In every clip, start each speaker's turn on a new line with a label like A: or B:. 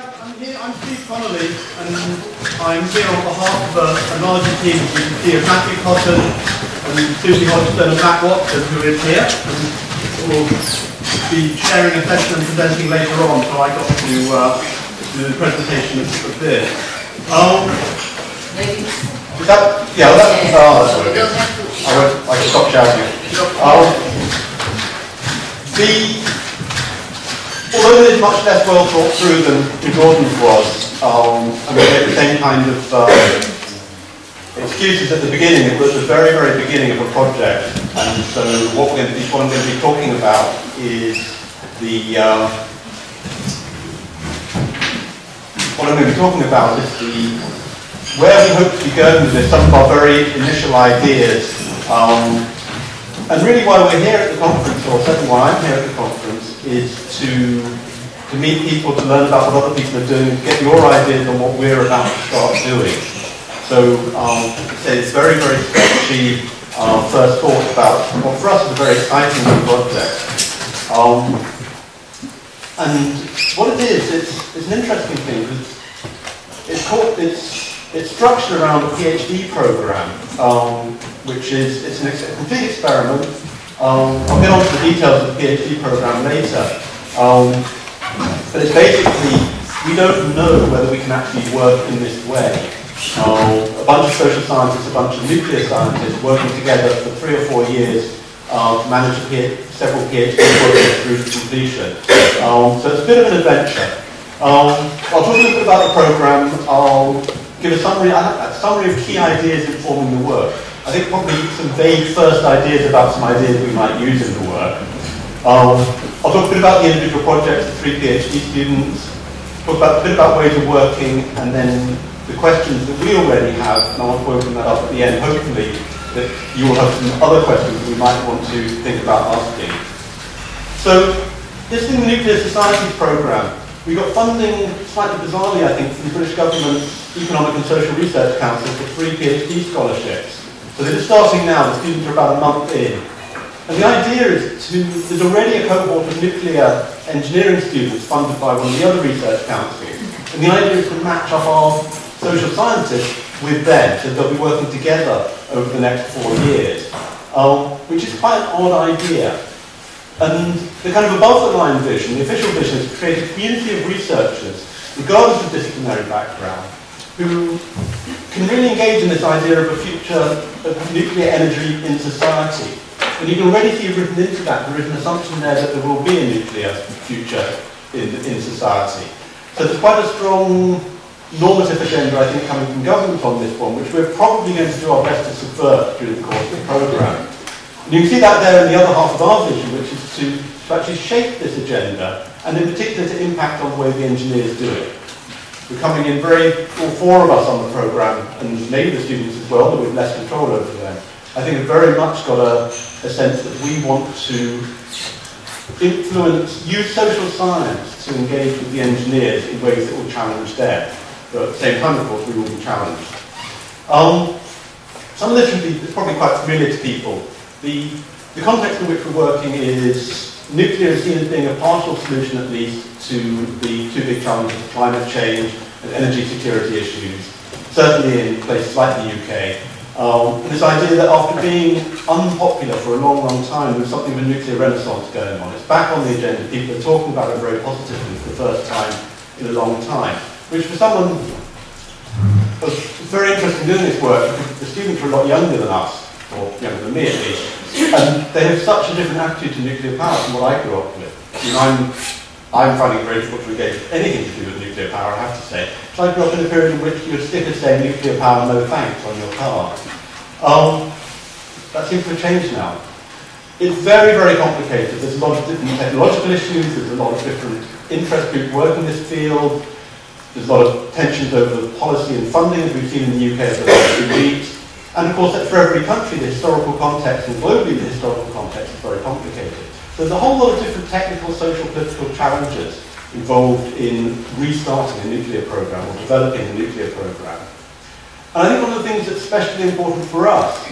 A: I'm Steve Connelly, and I'm here on behalf of a larger team. You can see of Matthew Cotton and Susie Hodgson and Matt Watson, who is here, and will be sharing a session and presenting later on, so I got to do the presentation of this. I can stop shouting. Although it is much less well thought through than Gordon's was, and we get the same kind of excuses at the beginning. It was the very, very beginning of a project, and so what I'm going to be talking about is where we hope to be going with this, some of our very initial ideas, and really why we're here at the conference, or certainly why I'm here at the conference, is to meet people, to learn about what other people are doing, to get your ideas on what we're about to start doing. So it's very, very sketchy first thought about what for us is a very exciting new project. And what it is, it's an interesting thing, because it's structured around a PhD program, which is a complete experiment. I'll get on to the details of the PhD program later. But it's basically, we don't know whether we can actually work in this way. A bunch of social scientists, a bunch of nuclear scientists working together for 3 or 4 years to manage several PhD projects through to completion. So it's a bit of an adventure. I'll talk a little bit about the program. I'll give a summary of key ideas informing the work. I think probably some vague first ideas about some ideas we might use in the work. I'll talk a bit about the individual projects, the 3 PhD students, talk a bit about ways of working, and then the questions that we already have, and I want to open that up at the end, hopefully that you will have some other questions that we might want to think about asking. So, this is the Nuclear Societies Programme. We got funding, slightly bizarrely I think, from the British Government's Economic and Social Research Council for 3 PhD scholarships. So they're just starting now, the students are about a month in. And the idea is there's already a cohort of nuclear engineering students funded by one of the other research councils. And the idea is to match up our social scientists with them, so they'll be working together over the next 4 years, which is quite an odd idea. And the kind of above the line vision, the official vision, is to create a community of researchers, regardless of disciplinary background, who can really engage in this idea of a future of nuclear energy in society. And you can already see written into that, there is an assumption there that there will be a nuclear future in society. So there's quite a strong normative agenda, I think, coming from government on this one, which we're probably going to do our best to subvert during the course of the programme. And you can see that there in the other half of our vision, which is to actually shape this agenda, and in particular to impact on the way the engineers do it. We're coming in all 4 of us on the programme, and maybe the students as well, but with less control over them. I think we've very much got a sense that we want to use social science to engage with the engineers in ways that will challenge them. But at the same time, of course, we will be challenged. Some of this is probably quite familiar to people. The context in which we're working is nuclear is seen as being a partial solution, at least, to the 2 big challenges of climate change and energy security issues, certainly in places like the UK. And this idea that after being unpopular for a long, long time, there's something of a nuclear renaissance going on. It's back on the agenda. People are talking about it very positively for the first time in a long time, which for someone was very interesting doing this work, because the students are a lot younger than us, or younger than me at least, and they have such a different attitude to nuclear power from what I grew up with. I mean, I'm finding it very difficult to engage with anything to do with nuclear power, I have to say. So I grew up in a period in which you would stick a saying nuclear power, no thanks on your car. That seems to have changed now. It's very, very complicated. There's a lot of different technological issues, there's a lot of different interest groups working in this field, there's a lot of tensions over the policy and funding, as we've seen in the UK over the last 2 weeks. And of course, for every country, the historical context, and globally the historical context, is very complicated. So there's a whole lot of different technical, social, political challenges involved in restarting a nuclear program or developing a nuclear program. And I think one of the things that's especially important for us,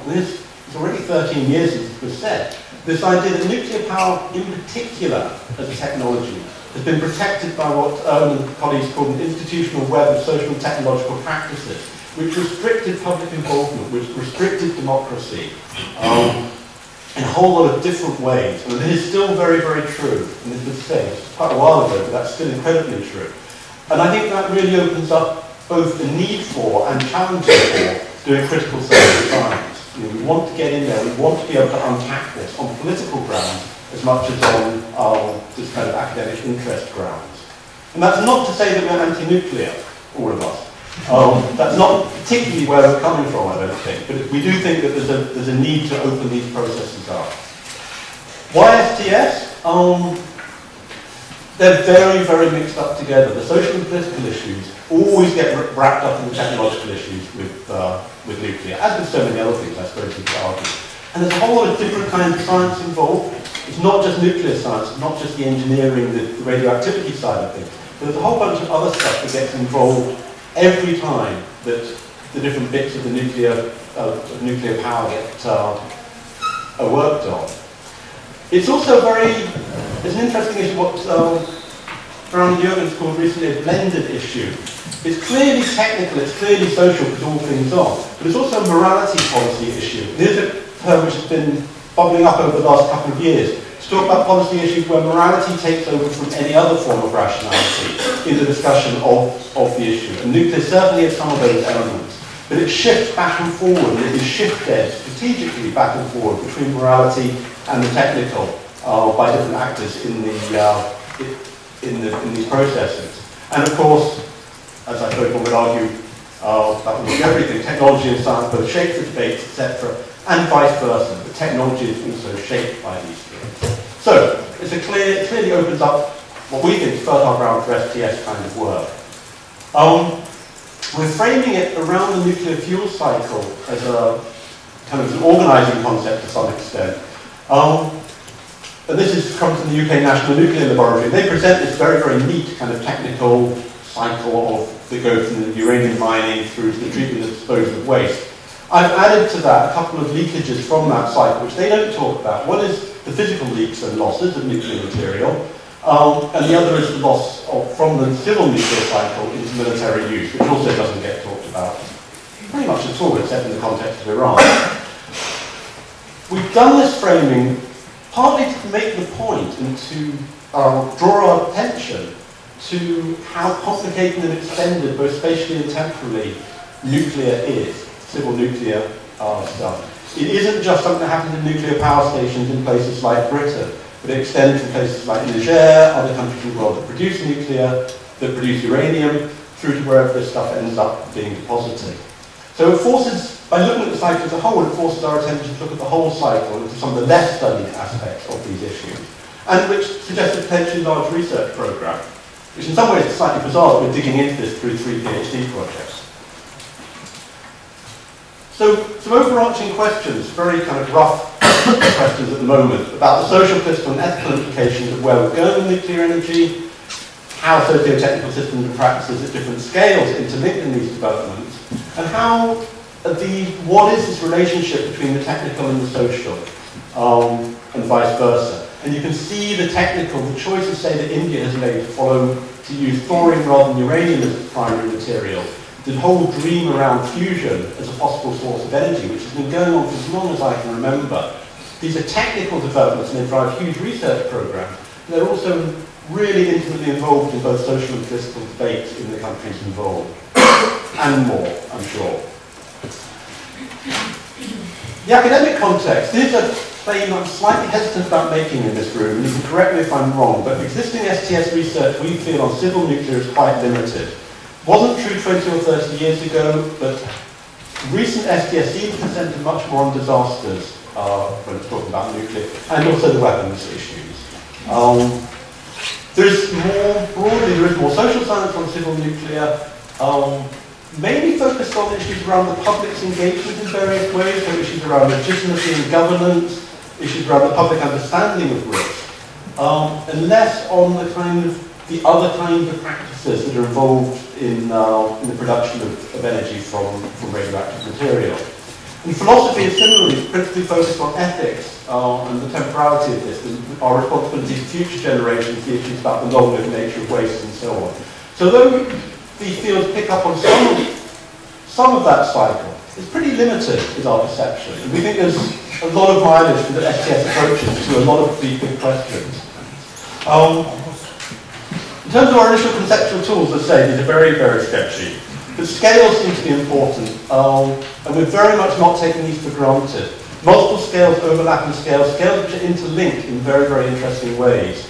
A: it's already 13 years since it was said, this idea that nuclear power in particular as a technology has been protected by what Owen and colleagues called an institutional web of social and technological practices, which restricted public involvement, which restricted democracy in a whole lot of different ways. And it is still very, very true. And this was said quite a while ago, but that's still incredibly true. And I think that really opens up both the need for and challenges for doing critical social science. You know, we want to get in there, we want to be able to unpack this on political grounds as much as on this kind of academic interest grounds. And that's not to say that we're anti-nuclear, all of us. That's not particularly where we're coming from, I don't think, but we do think that there's a need to open these processes up. Why STS? They're very, very mixed up together. The social and political issues always get wrapped up in the technological issues with nuclear, as with so many other things, I suppose you could argue. And there's a whole lot of different kinds of science involved. It's not just nuclear science, it's not just the engineering, the radioactivity side of things. There's a whole bunch of other stuff that gets involved every time that the different bits of the nuclear power get are worked on. It's also it's an interesting issue what Brown and Jürgens called recently a blended issue. It's clearly technical, it's clearly social because all things are, but it's also a morality policy issue. There's a term which has been bubbling up over the last couple of years to talk about policy issues where morality takes over from any other form of rationality in the discussion of the issue. And nuclear certainly has some of those elements, but it shifts back and forward, and it is shifted strategically back and forward between morality and the technical by different actors in these processes. And of course, as I suppose one would argue, that was everything, technology and science both shape the debates, etc., and vice versa. The technology is also shaped by these things. So, it clearly opens up what we think is fertile ground for STS kind of work. We're framing it around the nuclear fuel cycle as a kind of an organising concept to some extent. And this comes from the UK National Nuclear Laboratory. They present this very, very neat kind of technical cycle that goes from the uranium mining through to the treatment and disposal of waste. I've added to that a couple of leakages from that cycle, which they don't talk about. One is the physical leaks and losses of nuclear material, and the other is the loss from the civil nuclear cycle into military use, which also doesn't get talked about pretty much at all, except in the context of Iran. We've done this framing partly to make the point and to draw our attention to how complicated and extended, both spatially and temporally, nuclear is, civil nuclear stuff. It isn't just something that happens in nuclear power stations in places like Britain, but it extends to places like Niger, other countries in the world that produce nuclear, that produce uranium, through to wherever this stuff ends up being deposited. So it forces, by looking at the cycle as a whole, it forces our attention to look at the whole cycle and to some of the less studied aspects of these issues, and which suggests a potentially large research programme, which in some ways is slightly bizarre that we're digging into this through 3 PhD projects. So, some overarching questions, very kind of rough questions at the moment, about the social, political and ethical implications of where we're going with nuclear energy, how socio-technical systems and practices at different scales interlink in these developments, and what is this relationship between the technical and the social, and vice versa. And you can see the technical, the choices, say, that India has made to use thorium rather than uranium as its primary material. The whole dream around fusion as a possible source of energy, which has been going on for as long as I can remember. These are technical developments and they drive huge research programs. They're also really intimately involved in both social and political debates in the countries involved. And more, I'm sure. The academic context. This is a claim I'm slightly hesitant about making in this room, and you can correct me if I'm wrong, but existing STS research we feel on civil nuclear is quite limited. Wasn't true 20 or 30 years ago, but recent STS seems to center much more on disasters when it's talking about nuclear, and also the weapons issues. There's more broadly, there is more social science on civil nuclear, mainly focused on issues around the public's engagement in various ways, so issues around legitimacy and governance, issues around the public understanding of risk, and less on the other kinds of practices that are involved in the production of energy from radioactive material. And philosophy is similarly principally focused on ethics and the temporality of this, our responsibility to future generations, the issues about the long-lived nature of waste and so on. So though these fields pick up on some of that cycle, it's pretty limited, is our perception. And we think there's a lot of mileage for the STS approaches to a lot of these big questions. In terms of our initial conceptual tools, as I say, these are very, very sketchy. But scales seem to be important, and we're very much not taking these for granted. Multiple scales, overlapping scales, scales which are interlinked in very, very interesting ways.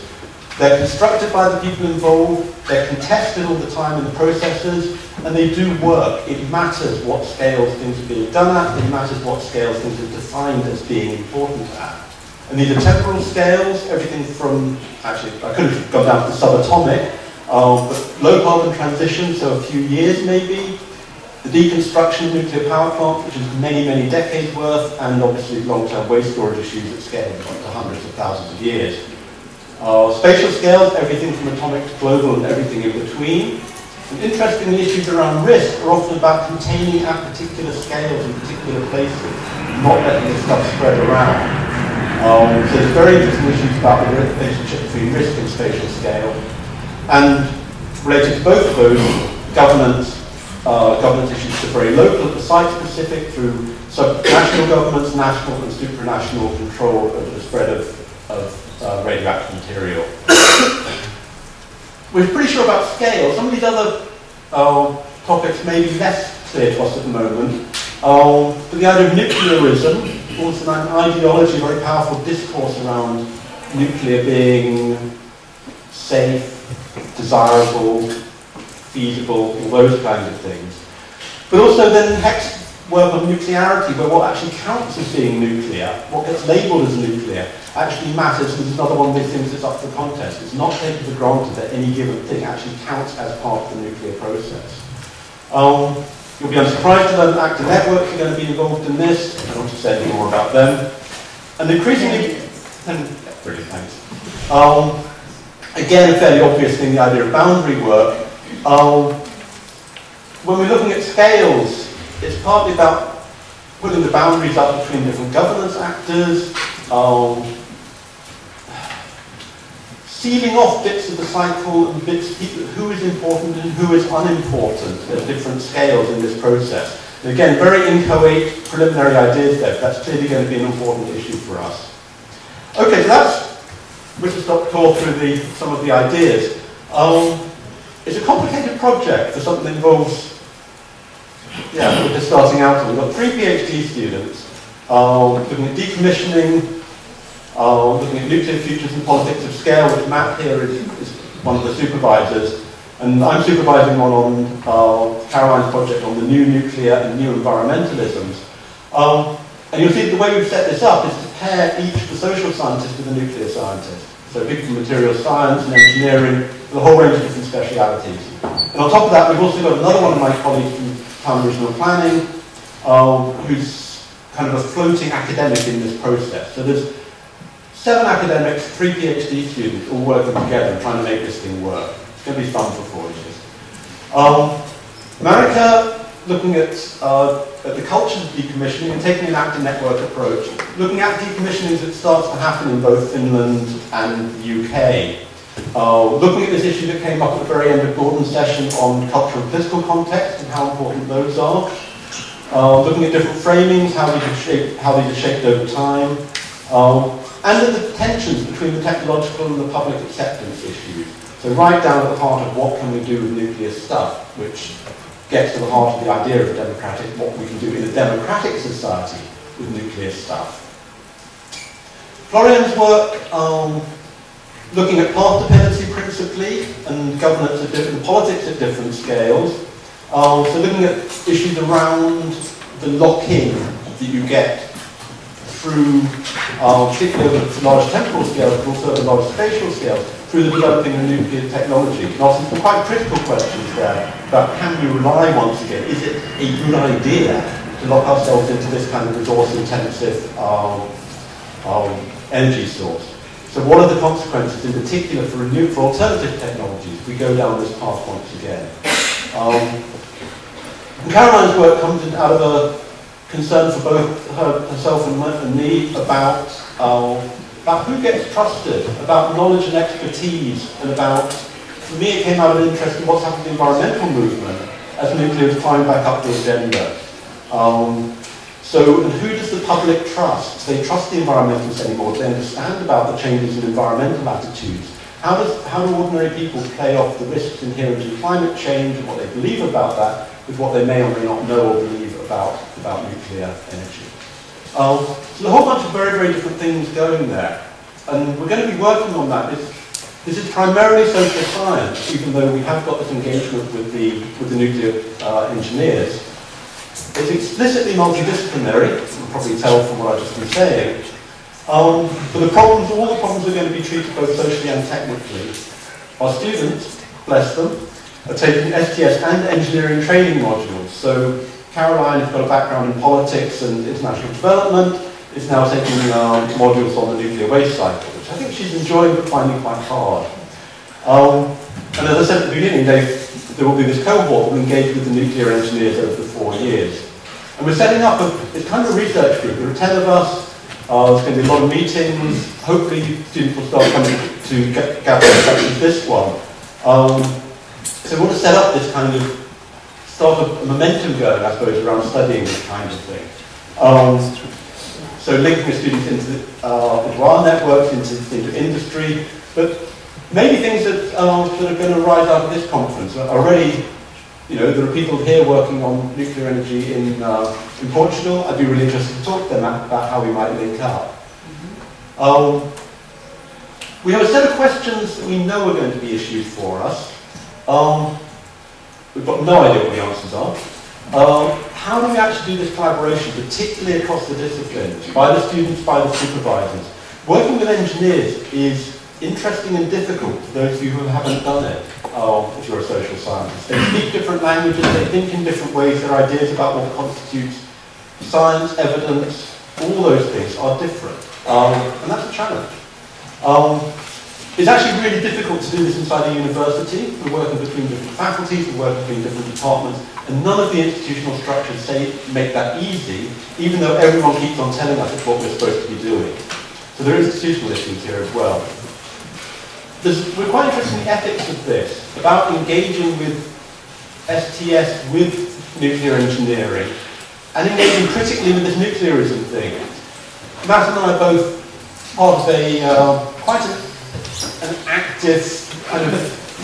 A: They're constructed by the people involved, they're contested all the time in the processes, and they do work. It matters what scales things are being done at, it matters what scales things are defined as being important at. And these are temporal scales, everything from, actually, I could have gone down to the subatomic, but low carbon transition, so a few years maybe, the deconstruction of nuclear power plants, which is many, many decades worth, and obviously long-term waste storage issues at scale, up to hundreds of thousands of years. Spatial scales, everything from atomic to global and everything in between. And interestingly, issues around risk are often about containing at particular scales in particular places, not letting this stuff spread around. So there's very interesting issues about the relationship between risk and spatial scale. And related to both of those, governance issues are very local, at the site-specific, through subnational governments, national and supranational control over the spread of radioactive material. We're pretty sure about scale. Some of these other topics may be less clear to us at the moment. But the idea of nuclearism, also an ideology, a very powerful discourse around nuclear being safe, desirable, feasible, all those kinds of things. But also then Heck's work on nuclearity, where what actually counts as being nuclear, what gets labelled as nuclear, actually matters. This is another one of these things that's up for contest. It's not taken for granted that any given thing actually counts as part of the nuclear process. You'll be unsurprised to learn that active networks are going to be involved in this. I don't want to say any more about them. And increasingly, brilliant, thanks. Again, a fairly obvious thing, the idea of boundary work. When we're looking at scales, it's partly about putting the boundaries up between different governance actors, sealing off bits of the cycle and bits of who is important and who is unimportant at different scales in this process. And again, very inchoate preliminary ideas there, but that's clearly going to be an important issue for us. Okay, so that's whistle-stop tour through some of the ideas. It's a complicated project for something that involves, we're just starting out. We've got 3 PhD students looking at decommissioning, looking at nuclear futures and politics of scale, which Matt here is one of the supervisors. And I'm supervising one on Caroline's project on the new nuclear and new environmentalisms. And you'll see the way we've set this up is to pair each the social scientist with a nuclear scientist. So people from materials science and engineering, with a whole range of different specialities. And on top of that, we've also got another one of my colleagues from Town Regional Planning, who's kind of a floating academic in this process. So there's 7 academics, 3 PhD students, all working together and trying to make this thing work. It's going to be fun for 4 years. America, looking at the culture of decommissioning and taking an active network approach, looking at decommissioning as it starts to happen in both Finland and the UK. Looking at this issue that came up at the very end of Gordon's session on cultural and political context and how important those are. Looking at different framings, how these are shaped over time. And then the tensions between the technological and the public acceptance issues. So right down at the heart of what can we do with nuclear stuff, which gets to the heart of the idea of what we can do in a democratic society with nuclear stuff. Florian's work, looking at path dependency principally, and governance at different, politics at different scales. So looking at issues around the lock-in that you get through, particularly at a large temporal scale, but also at a large spatial scale, through the developing of nuclear technology. And also some quite critical questions there about can we rely once again, is it a good idea to lock ourselves into this kind of resource-intensive energy source? So what are the consequences in particular for alternative technologies if we go down this path once again? And Caroline's work comes out of a concern for both herself and me about who gets trusted, about knowledge and expertise, and about, for me it came out of an interest in what's happened in the environmental movement as nuclear has climbed back up the agenda. And who does the public trust? Do they trust the environmentalists anymore? Do they understand about the changes in environmental attitudes? How do ordinary people play off the risks inherent in climate change and what they believe about that with what they may or may not know or believe about nuclear energy? So there's a whole bunch of very, very different things going there. And we're going to be working on that. This is primarily social science, even though we have got this engagement with the nuclear engineers. It's explicitly multidisciplinary, you can probably tell from what I've just been saying. But all the problems are going to be treated both socially and technically. Our students, bless them, are taking STS and engineering training modules. So Caroline has got a background in politics and international development, is now taking modules on the nuclear waste cycle, which I think she's enjoying but finding quite hard. And as I said at the beginning, there will be this cohort that will engage with the nuclear engineers over the 4 years. And we're setting up it's kind of a research group. There are 10 of us. There's going to be a lot of meetings. Hopefully students will start coming to gather such as this one. So we want to set up this kind of, start a momentum going, I suppose, around studying this kind of thing. So linking the students into our networks, into industry, but maybe things that are going to rise out of this conference. Already, there are people here working on nuclear energy in Portugal. I'd be really interested to talk to them about how we might link up. We have a set of questions that we know are going to be issues for us. We've got no idea what the answers are. How do we actually do this collaboration, particularly across the disciplines, by the students, by the supervisors? Working with engineers is interesting and difficult for those of you who haven't done it, if you're a social scientist. They speak different languages, they think in different ways, their ideas about what constitutes science, evidence, all those things are different. And that's a challenge. It's actually really difficult to do this inside a university. We're working between different faculties, we're working between different departments, and none of the institutional structures make that easy, even though everyone keeps on telling us it's what we're supposed to be doing. So there are institutional issues here as well. We're quite interested in the ethics of this, about engaging with STS, with nuclear engineering, and engaging critically with this nuclearism thing. Matt and I are both part of quite an active kind of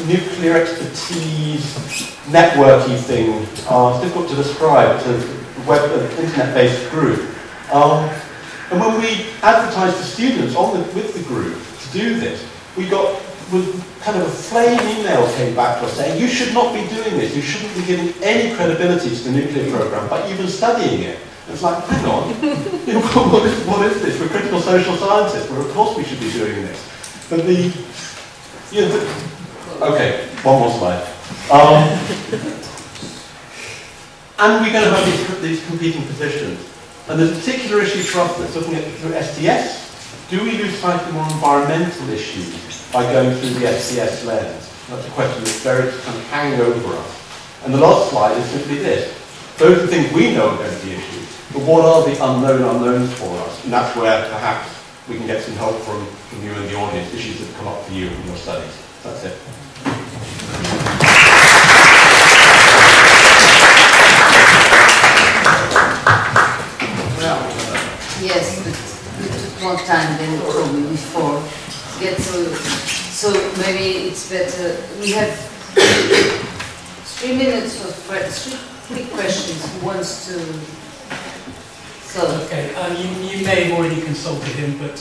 A: nuclear expertise networky thing. It's difficult to describe. It's an internet-based group. And when we advertised to students with the group to do this, with kind of a flame email came back to us saying, you should not be doing this, you shouldn't be giving any credibility to the nuclear program by even studying it. And it's like, hang on, what is this? We're critical social scientists, well, of course we should be doing this. But okay, one more slide. And we're going to have these competing positions. And there's a particular issue for us that's looking at through STS. Do we lose sight of more environmental issues by going through the STS lens? That's a question that's very kind of hanging over us. And the last slide is simply this. Those are the things we know are going to be issues, but what are the unknown unknowns for us? And that's where perhaps we can get some help from you and the audience, issues that have come up for you in your studies. That's it.
B: Yes, but it took more time than probably before to get through. So maybe it's better. We have 3 minutes of 3 quick questions. Who wants to? So.
C: Okay, you may have already consulted him, but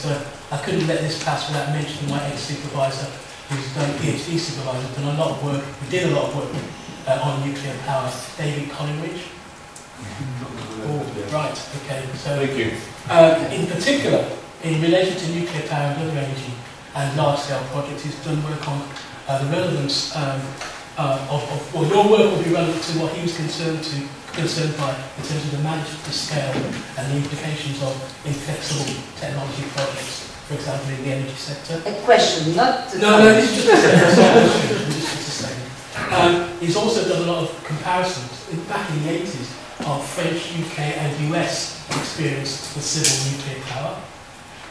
C: I couldn't let this pass without mentioning my ex-supervisor, who's done PhD supervisor, done a lot of work. We did a lot of work on nuclear power. David Collingridge. Oh, right. Okay. So.
A: Thank you.
C: In particular, in relation to nuclear power and other energy and large-scale projects, he's done work on the relevance well, your work will be relevant to what he was concerned by in terms of the management of scale and the implications of inflexible technology projects, for example, in the energy sector.
B: A question, not...
C: No, this is just a second. He's also done a lot of comparisons back in the 80s of French, UK and US experience with civil nuclear power.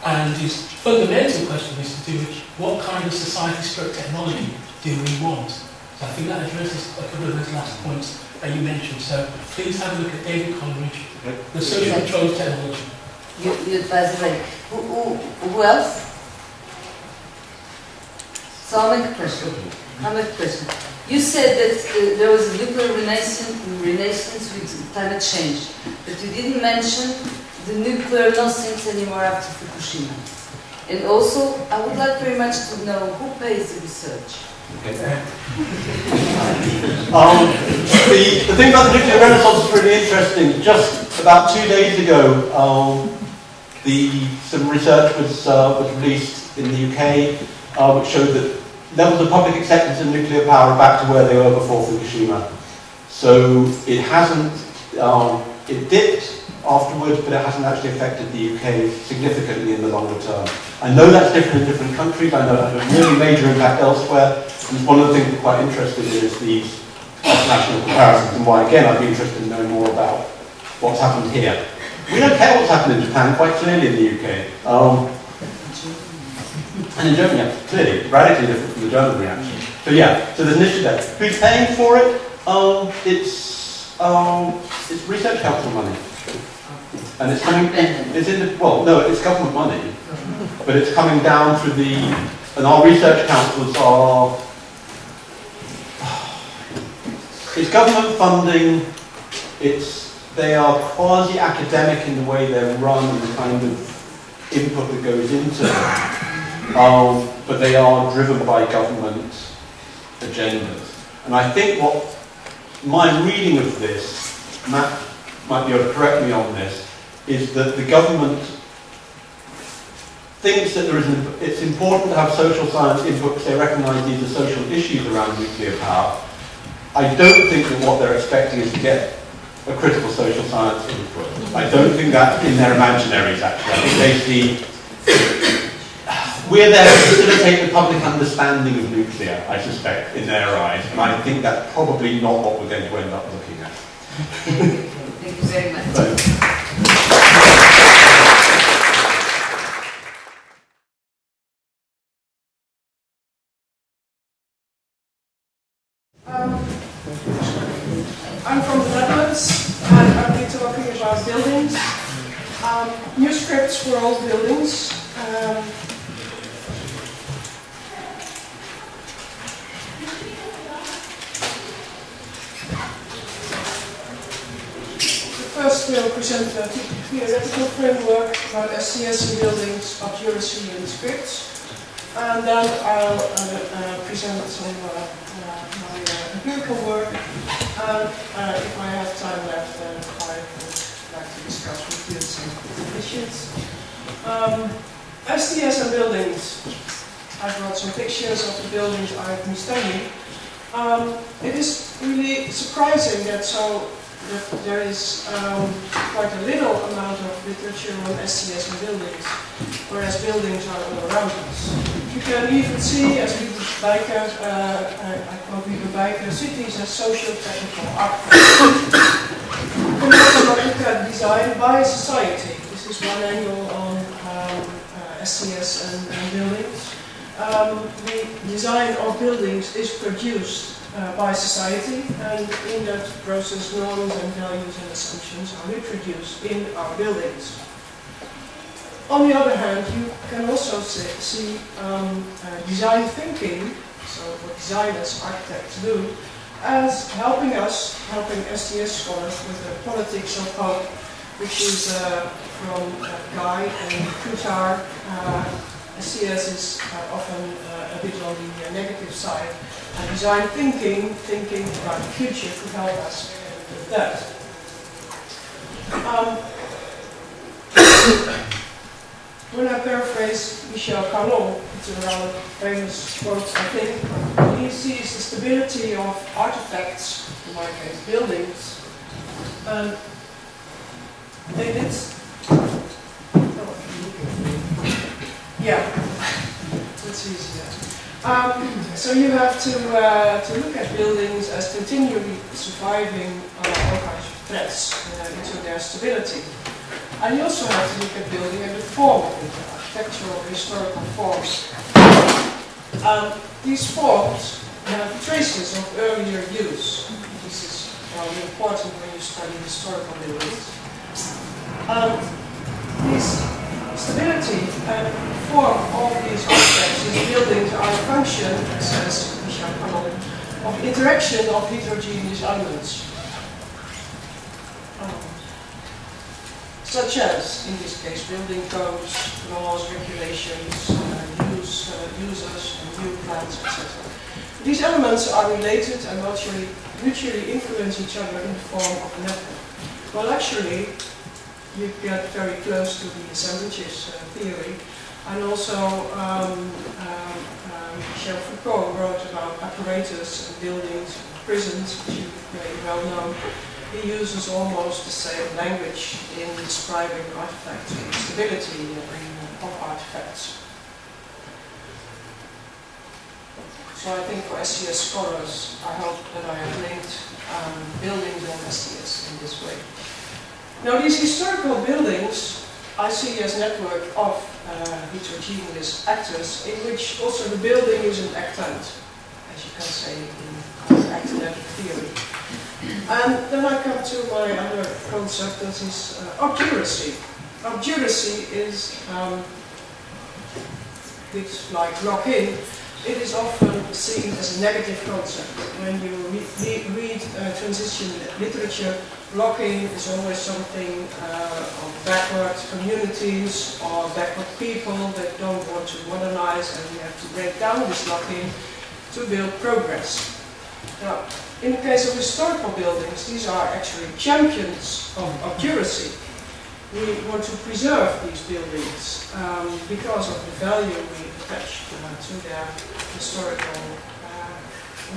C: And his fundamental question is to do with what kind of society stroke technology do we want? So I think that addresses a couple of those last points that you mentioned. So please have a look at David Coleridge, the social control of technology.
B: You advise the lady. Who else? So I'll make a question. You said that there was a nuclear renaissance with climate change, but you didn't mention the nuclear nonsense anymore after Fukushima. And also, I would like very much to know who pays the research.
A: Okay. The thing about the nuclear renaissance is really interesting. Just about 2 days ago, some research was released in the UK, which showed that levels of public acceptance of nuclear power are back to where they were before Fukushima. So it hasn't, it dipped afterwards, but it hasn't actually affected the UK significantly in the longer term. I know that's different in different countries. I know it has a really major impact elsewhere. And one of the things we're quite interested in is these national comparisons, and why, again, I'd be interested in knowing more about what's happened here. We don't care what's happened in Japan, quite clearly in the UK. And in Germany, yeah, clearly, radically different from the German reaction. So yeah, so there's an issue there. Who's paying for it? It's research council money. And it's coming, it's government money, but it's coming down through and our research councils are, it's government funding, they are quasi-academic in the way they're run and the kind of input that goes into them, but they are driven by government agendas. And I think what my reading of this, Matt might be able to correct me on this, is that the government thinks that it's important to have social science input because they recognise these are social issues around nuclear power. I don't think that what they're expecting is to get a critical social science input. I don't think that's in their imaginaries, actually. I think they see we're there to facilitate the public understanding of nuclear, I suspect, in their eyes, and I think that's probably not what we're going to end up looking at.
B: Thank you very much.
A: So,
D: I'm from the Netherlands, and I'll be talking about buildings. New scripts for old buildings. First, we'll present a theoretical framework about STS in buildings, accuracy and scripts. And then I'll present some my empirical work. And if I have time left, then I would like to discuss with you some issues. STS and buildings. I brought some pictures of the buildings I've been studying. It is really surprising that there is quite a little amount of literature on STS and buildings, whereas buildings are all around us. You can even see, as Liebe Bijker, I quote Liebe Bijker, cities as social-technical architecture. You can also look at design by society. This is one angle on STS and buildings. The design of buildings is produced by society, and in that process norms and values and assumptions are reproduced in our buildings. On the other hand, you can also see design thinking, so what designers, architects do, as helping STS scholars with the politics of hope, which is from Guy and Coutard. STS is often a bit on the negative side. Design thinking about the future could help us with that. When I paraphrase Michel Carlon, it's a rather famous quote, I think, he sees the stability of artifacts, in my case buildings, and they did. Yeah, that's easier. So you have to look at buildings as continually surviving all kinds of threats into their stability. And you also have to look at building and the form of it, architectural, historical forms. These forms have traces of earlier use. This is very important when you study historical buildings. This stability and form of these objects, these buildings, are a function, says Connelly, of interaction of heterogeneous elements. Such as, in this case, building codes, laws, regulations, users, and new plans, etc. These elements are related and mutually influence each other in the form of a network. Well, actually, you get very close to the assemblages theory, and also Foucault wrote about apparatus and buildings, and prisons, which you may well know. He uses almost the same language in describing artifacts and stability of artifacts. So I think for STS scholars, I hope that I have linked buildings and STS in this way. Now these historical buildings I see as a network of heterogeneous actors in which also the building is an actant, as you can say in actant theory. And then I come to my other concept, that is obduracy. Obduracy is, it's like lock-in. It is often seen as a negative concept. When you read transition literature, lock-in is always something of backward communities or backward people that don't want to modernize, and we have to break down this lock-in to build progress. Now, in the case of historical buildings, these are actually champions of obduracy. We want to preserve these buildings because of the value we attach to their historical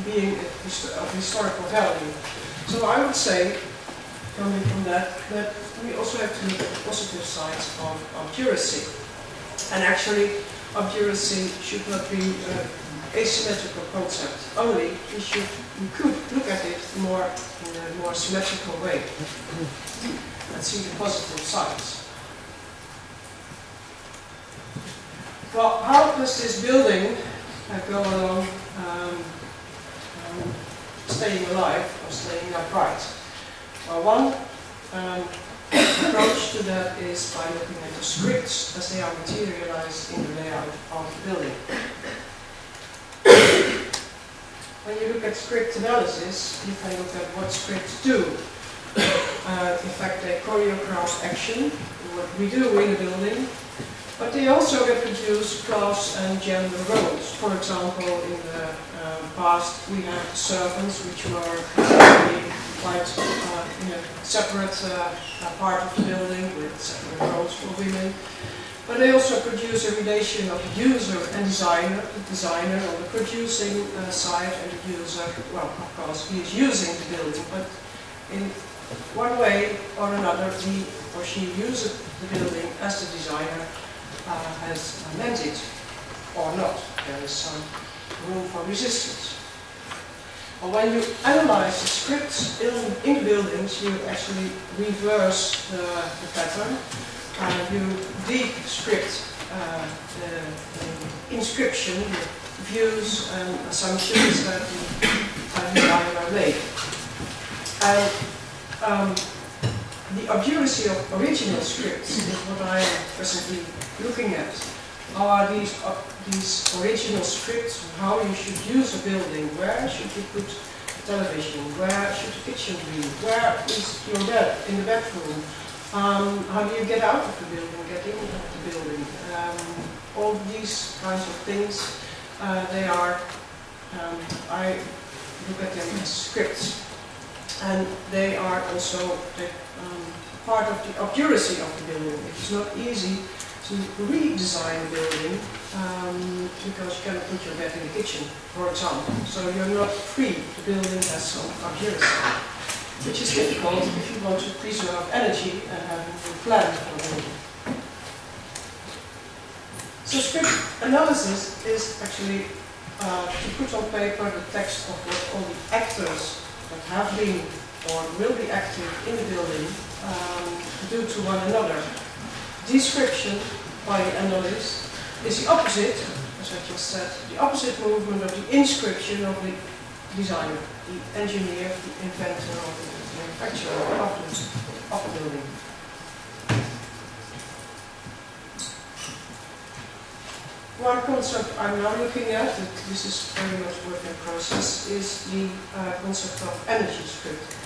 D: being of historical value. So I would say, coming from that we also have to look at the positive sides of obduracy. And actually, obduracy should not be asymmetrical concept. Only we could look at it in a more symmetrical way and see the positive sides. Well, how does this building go along staying alive or staying upright? Well, one approach to that is by looking at the scripts as they are materialized in the layout of the building. When you look at script analysis, you can look at what scripts do. In fact, they choreograph action, what we do in a building, but they also reproduce class and gender roles. For example, in the past, we had servants, which were quite in a separate part of the building with separate roles for women. But they also produce a relation of the user and designer, the designer on the producing side, and the user, well, of course, he is using the building, but in one way or another, he or she uses the building as the designer has meant it, or not. There is some room for resistance. But when you analyze the scripts in buildings, you actually reverse the pattern. You decrypt the inscription, the views and assumptions that the designer made. And the obduracy of original scripts is what I am presently looking at. How are these original scripts, how you should use a building, where should you put television, where should the kitchen be, where is your bed in the bedroom, how do you get out of the building, get in the building, all these kinds of things, they are, I look at them as scripts. And they are also part of the obduracy of the building. It is not easy to redesign a building because you cannot put your bed in the kitchen, for example. So you're not free. The building has some obduracy, which is difficult if you want to preserve energy and have a new plan for the building. So script analysis is actually to put on paper the text of what all the actors that have been or will be active in the building do to one another. Description by the analyst is the opposite, as I just said, the opposite movement of the inscription of the designer, the engineer, the inventor, or the manufacturer of the building. One concept I'm now looking at, this is very much work in process, is the concept of energy script.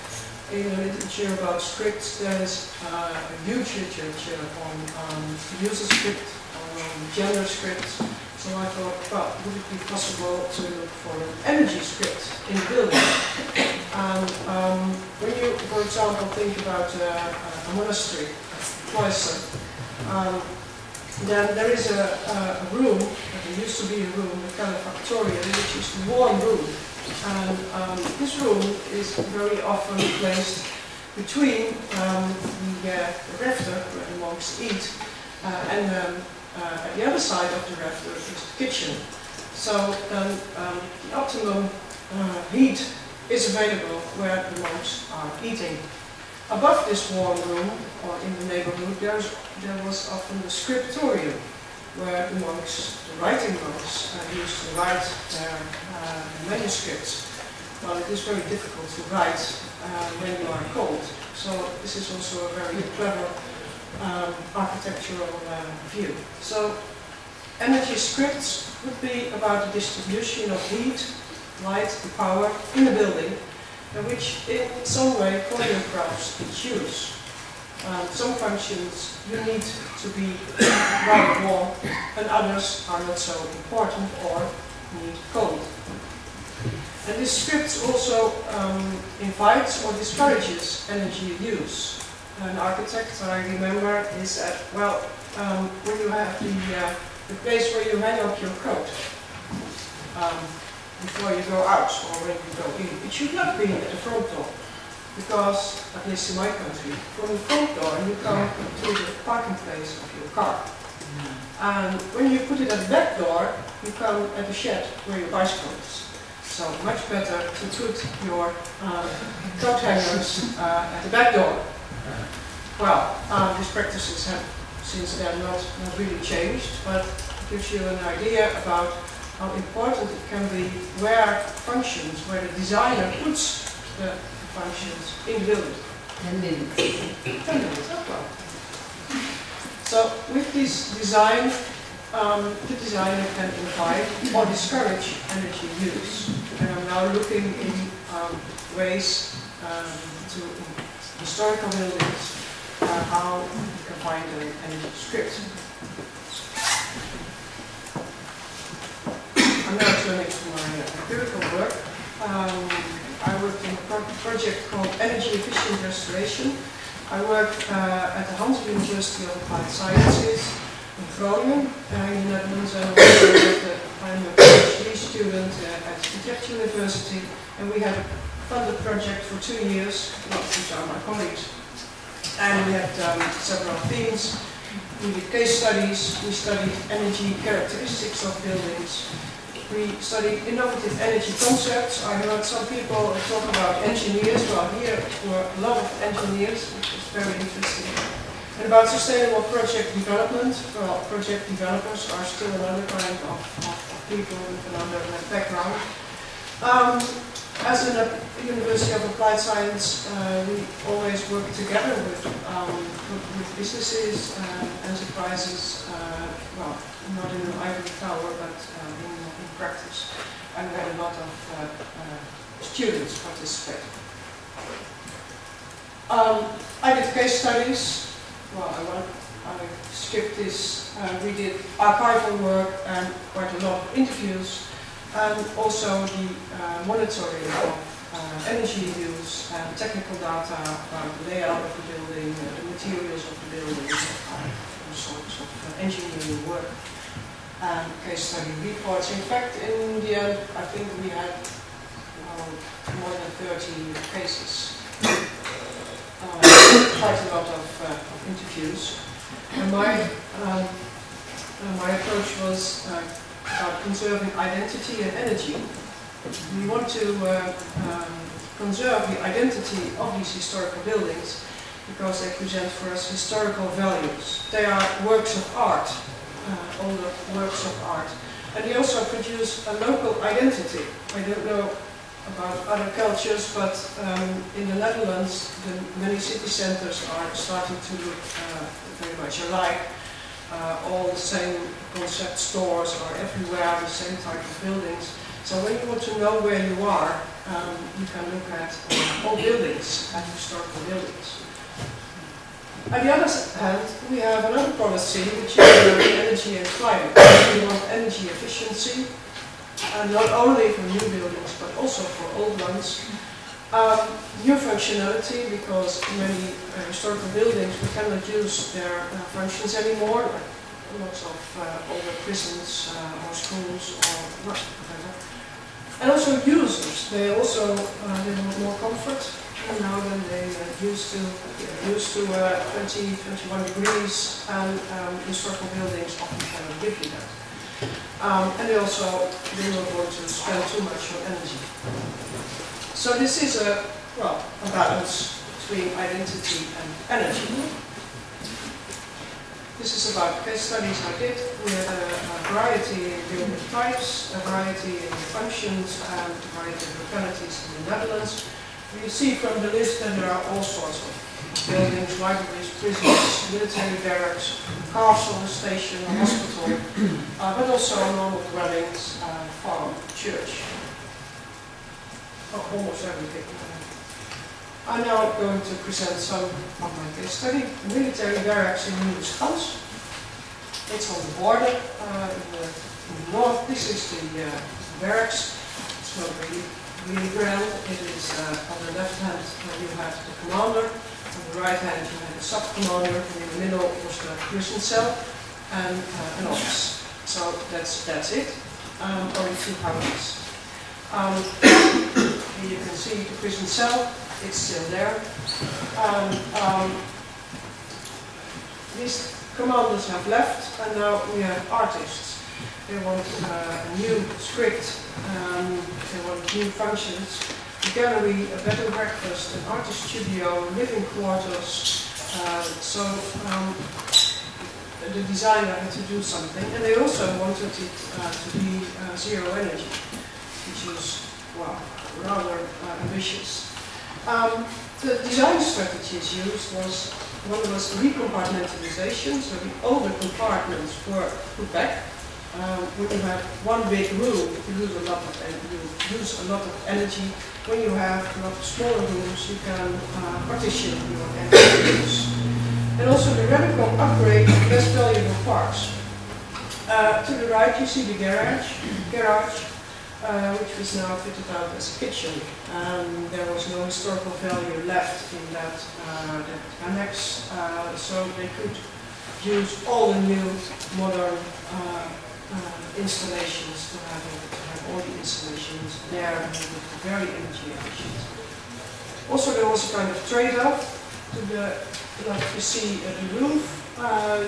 D: In the literature about scripts, there is a huge literature on user script, on gender scripts. So I thought, well, would it be possible to look for an energy script in the building? And when you, for example, think about a monastery, a cloister, then there is a room, there used to be a room, the calefactorium, which is the warm room. And this room is very often placed between the rafter where the monks eat and at the other side of the rafter is the kitchen. So the optimum heat is available where the monks are eating. Above this warm room, or in the neighborhood, there was often the scriptorium, where the monks, the writing monks, used to write their manuscripts. Well, it is very difficult to write when you are cold, so this is also a very clever architectural view. So, energy scripts would be about the distribution of heat, light, and power in a building, which in some way choreographs its use. Some functions you need to be rather warm, and others are not so important or need cold. And this script also invites or discourages energy use. An architect, I remember, is at, well, when you have the place where you hang up your coat before you go out or when you go in. It should not be at the front door, because, at least in my country, from the front door you come to the parking place of your car. And when you put it at the back door, you come at the shed where your bicycle is. So much better to put your coat hangers at the back door. Well, these practices have since then not really changed, but it gives you an idea about how important it can be where functions, where the designer puts the functions in the building.
B: 10 minutes.
D: 10 minutes, oh well. So with this design, the designer can invite or discourage energy use. And I'm now looking in ways to historical buildings how you can find an energy script. I'm now turning to my empirical work. I worked on a project called Energy Efficient Restoration. I work at the University of Applied Sciences in Groningen, in the Netherlands, and I'm a PhD student at Utrecht University, and we had a funded project for 2 years, well, these are my colleagues, and we had several themes. We did case studies, we studied energy characteristics of buildings, we studied innovative energy concepts. I heard some people talk about engineers. Well, here were a lot of engineers, which was very interesting. And about sustainable project development. Well, project developers are still another kind of people with another background. As in the University of Applied Science, we always work together with businesses, enterprises, well, not in an ivory tower, but in practice. And we had a lot of students participate. I did case studies. Well, I skipped this. We did archival work and quite a lot of interviews. And also the monitoring of energy use and technical data about the layout of the building, the materials of the building, all sorts of engineering work. And case study reports. In fact, in the end, I think we had more than 30 cases. Quite a lot of interviews. And my approach was about conserving identity and energy. We want to conserve the identity of these historical buildings because they present for us historical values. They are works of art, older works of art. And they also produce a local identity. I don't know about other cultures, but in the Netherlands, many city centers are starting to look very much alike. All the same concept stores are everywhere, the same type of buildings. So when you want to know where you are, you can look at all buildings, at historical buildings. On the other hand, we have another policy, which is energy and climate. We want energy efficiency, and not only for new buildings, but also for old ones. New functionality, because many historical buildings, we cannot use their functions anymore, like lots of older prisons or schools or whatever. And also users, they also they want more comfort now than they used to. Used to 20, 21 degrees, and historical buildings often cannot give you that. And they also do not want to spend too much on energy. So this is a balance between identity and energy. This is about case studies I did. We had a variety in building types, a variety in functions, and a variety of localities in the Netherlands. You see from the list that there are all sorts of buildings, libraries, prisons, military barracks, castle, station, hospital, but also normal dwellings, farm, church. Almost everything. I'm now going to present some of my case study. Military barracks in Molyneux-Hodgson. It's on the border in the north. This is the barracks. It's not really grand. It is on the left hand you have the commander. On the right hand you have a sub-commander. And in the middle was the prison cell and an office. So that's it. Only two houses. Here you can see the prison cell. It's still there. These commanders have left, and now we have artists. They want a new script, they want new functions. A gallery, a bed and breakfast, an artist studio, living quarters. The designer had to do something, and they also wanted it to be zero energy, which is, rather ambitious. The design strategies used was, one was recompartmentalization, so the older compartments were put back. When you have one big room, you use a lot of energy. When you have a lot of smaller rooms, you can partition your energy use. And also the radical upgrade of less valuable parts. To the right you see the garage, which was now fitted out as a kitchen. There was no historical value left in that annex, so they could use all the new modern installations to have all the installations there and it would be very energy efficient. Also there was a kind of trade-off to the, like you see at the roof.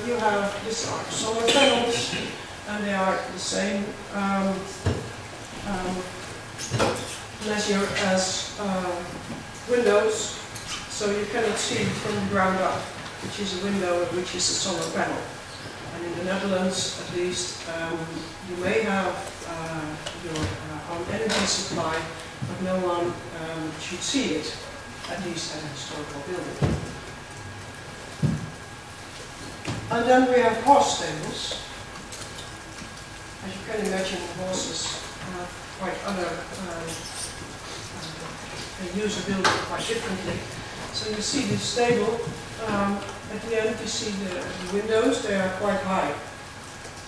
D: You have, these are solar panels and they are the same measure as windows, so you cannot see from the ground up, which is a window and which is a solar panel. And in the Netherlands, at least, you may have your own energy supply, but no one should see it, at least at a historical building. And then we have horse stables. As you can imagine, horses have quite other, they use a building quite differently. So you see this stable, at the end you see the windows, they are quite high.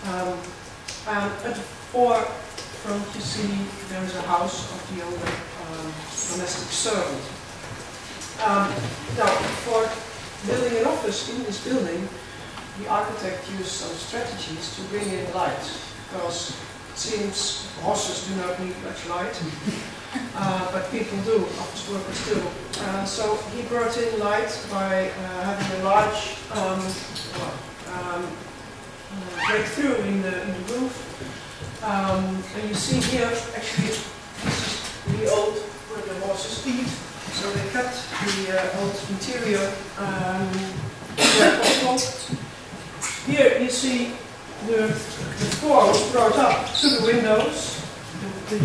D: And at the forefront you see there is a house of the older domestic servant. Now, for building an office in this building, the architect used some strategies to bring in light, because it seems horses do not need much light, but people do, office workers do. So he brought in light by having a large breakthrough in the roof, And you see here, actually, this is really old, where the horses eat. So they cut the old interior where possible. Here you see the floor was brought up to the windows. The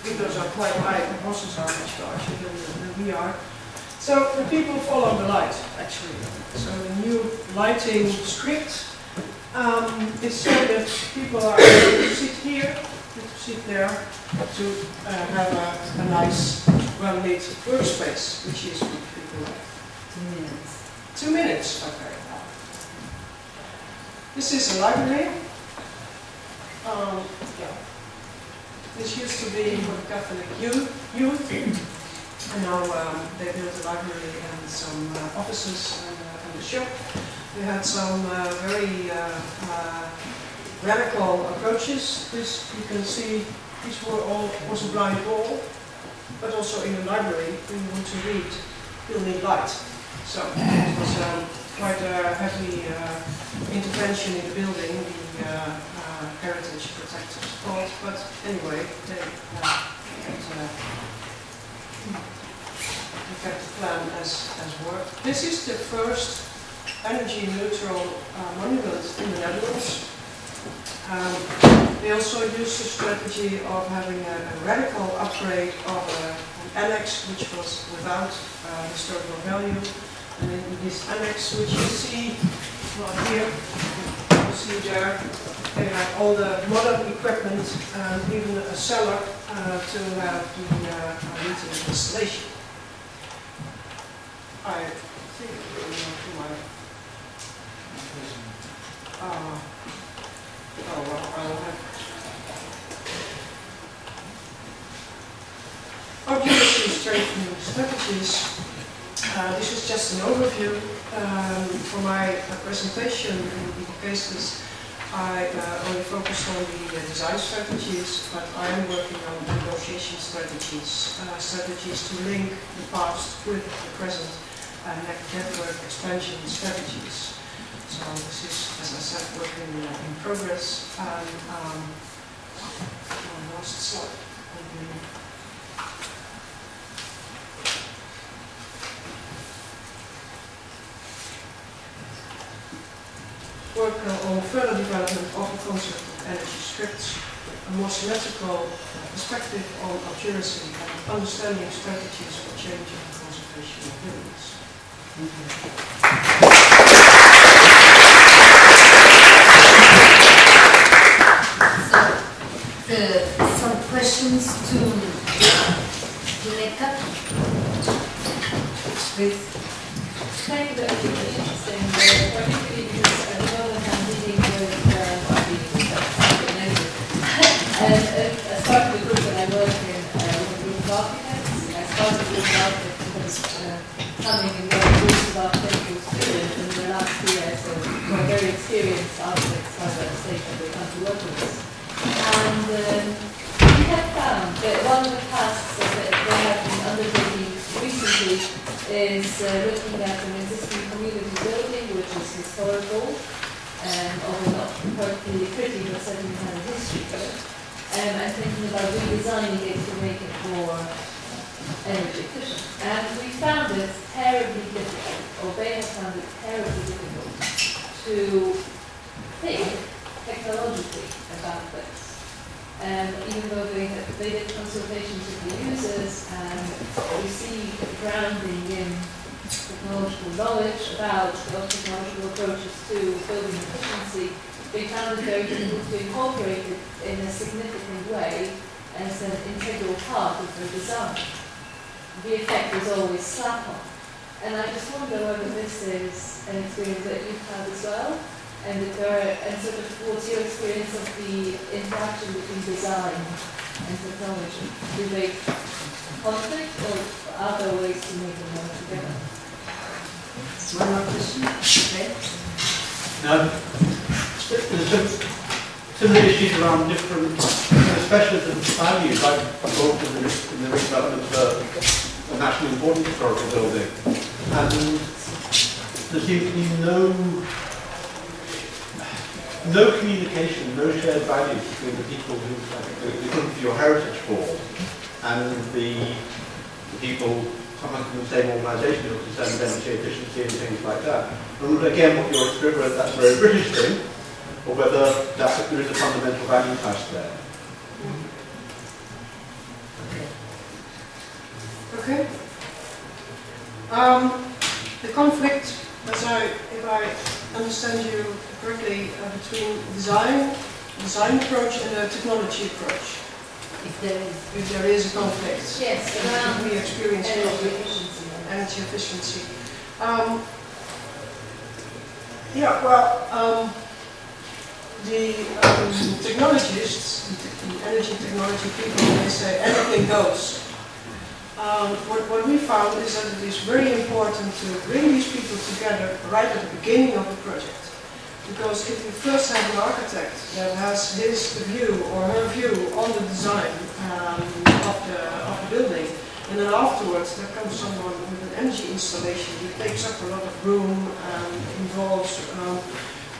D: windows are quite high, the horses are much larger than we are. So the people follow the light, actually. So the new lighting script is so that people are able to sit here, to sit there, to have a nice, well-lit workspace, which is what people like.
B: 2 minutes.
D: 2 minutes, okay. This is a library. Yeah. This used to be for the Catholic youth, and now they built a library and some offices and a shop. We had some very radical approaches. This you can see. These was a blind wall, but also in a library, when you want to read, you'll need light. So it was quite a heavy intervention in the building, the heritage protectors thought. But anyway, they kept the plan as work. This is the first energy neutral monument in the Netherlands. They also used the strategy of having a radical upgrade of an annex which was without historical value. And in this annex, which you see here, you see there, they have all the modern equipment and even a cellar to have the heating installation. I think Obviously, strengthening strategies. This is just an overview. For my presentation in the cases, I only focused on the design strategies, but I am working on negotiation strategies, strategies to link the past with the present, network expansion strategies. So this is, as I said, work in progress. And one last slide. Work on further development of the concept of energy scripts, a more symmetrical perspective on accuracy and understanding strategies for change and conservation of buildings. Thank you.
B: Some questions to Tineke. Please.
E: Thank you, that was really interesting. Particularly because at the moment I'm dealing with and as part of the group that I work in, with a group of architects, as part of the group of architects because coming and going groups of architectural students in the last year, so we're very experienced architects by the state that they come to work with us. And we have found that one of the tasks that they have been undertaking recently is looking at an existing community building which is historical, although not perfectly pretty, but certainly has a history to it, and thinking about redesigning it to make it more energy efficient. And we found it terribly difficult, or they have found it terribly difficult, to think technologically about this. Even though they did consultations with the users and received grounding in technological knowledge about those technological approaches to building efficiency, they found it very difficult to incorporate it in a significant way as an integral part of their design. The effect is always slap-on. And I just wonder whether this is an experience that you've had as well. And if there are, and sort of what's your experience of the interaction between design and technology? Do they conflict or are there ways to make them work together?
B: One more question? Okay.
A: There's some issues around different, especially the values, like involved in the redevelopment of a national important historical building. And there seems to be no no communication, no shared values between the people who come to your heritage board and the people, sometimes from the same organisation, who are concerned with energy efficiency and things like that. And again, what you're exploring, whether that's a very British thing, or whether there is a fundamental value clash there.
D: Okay. The conflict, if I understand you correctly, between design approach and the technology approach. If there is a conflict,
E: yes, around
D: we experience energy efficiency. The technologists, the energy technology people, they say anything goes. What we found is that it is very important to bring these people together right at the beginning of the project. Because if you first have an architect that has his view or her view on the design of the building, and then afterwards there comes someone with an energy installation that takes up a lot of room and involves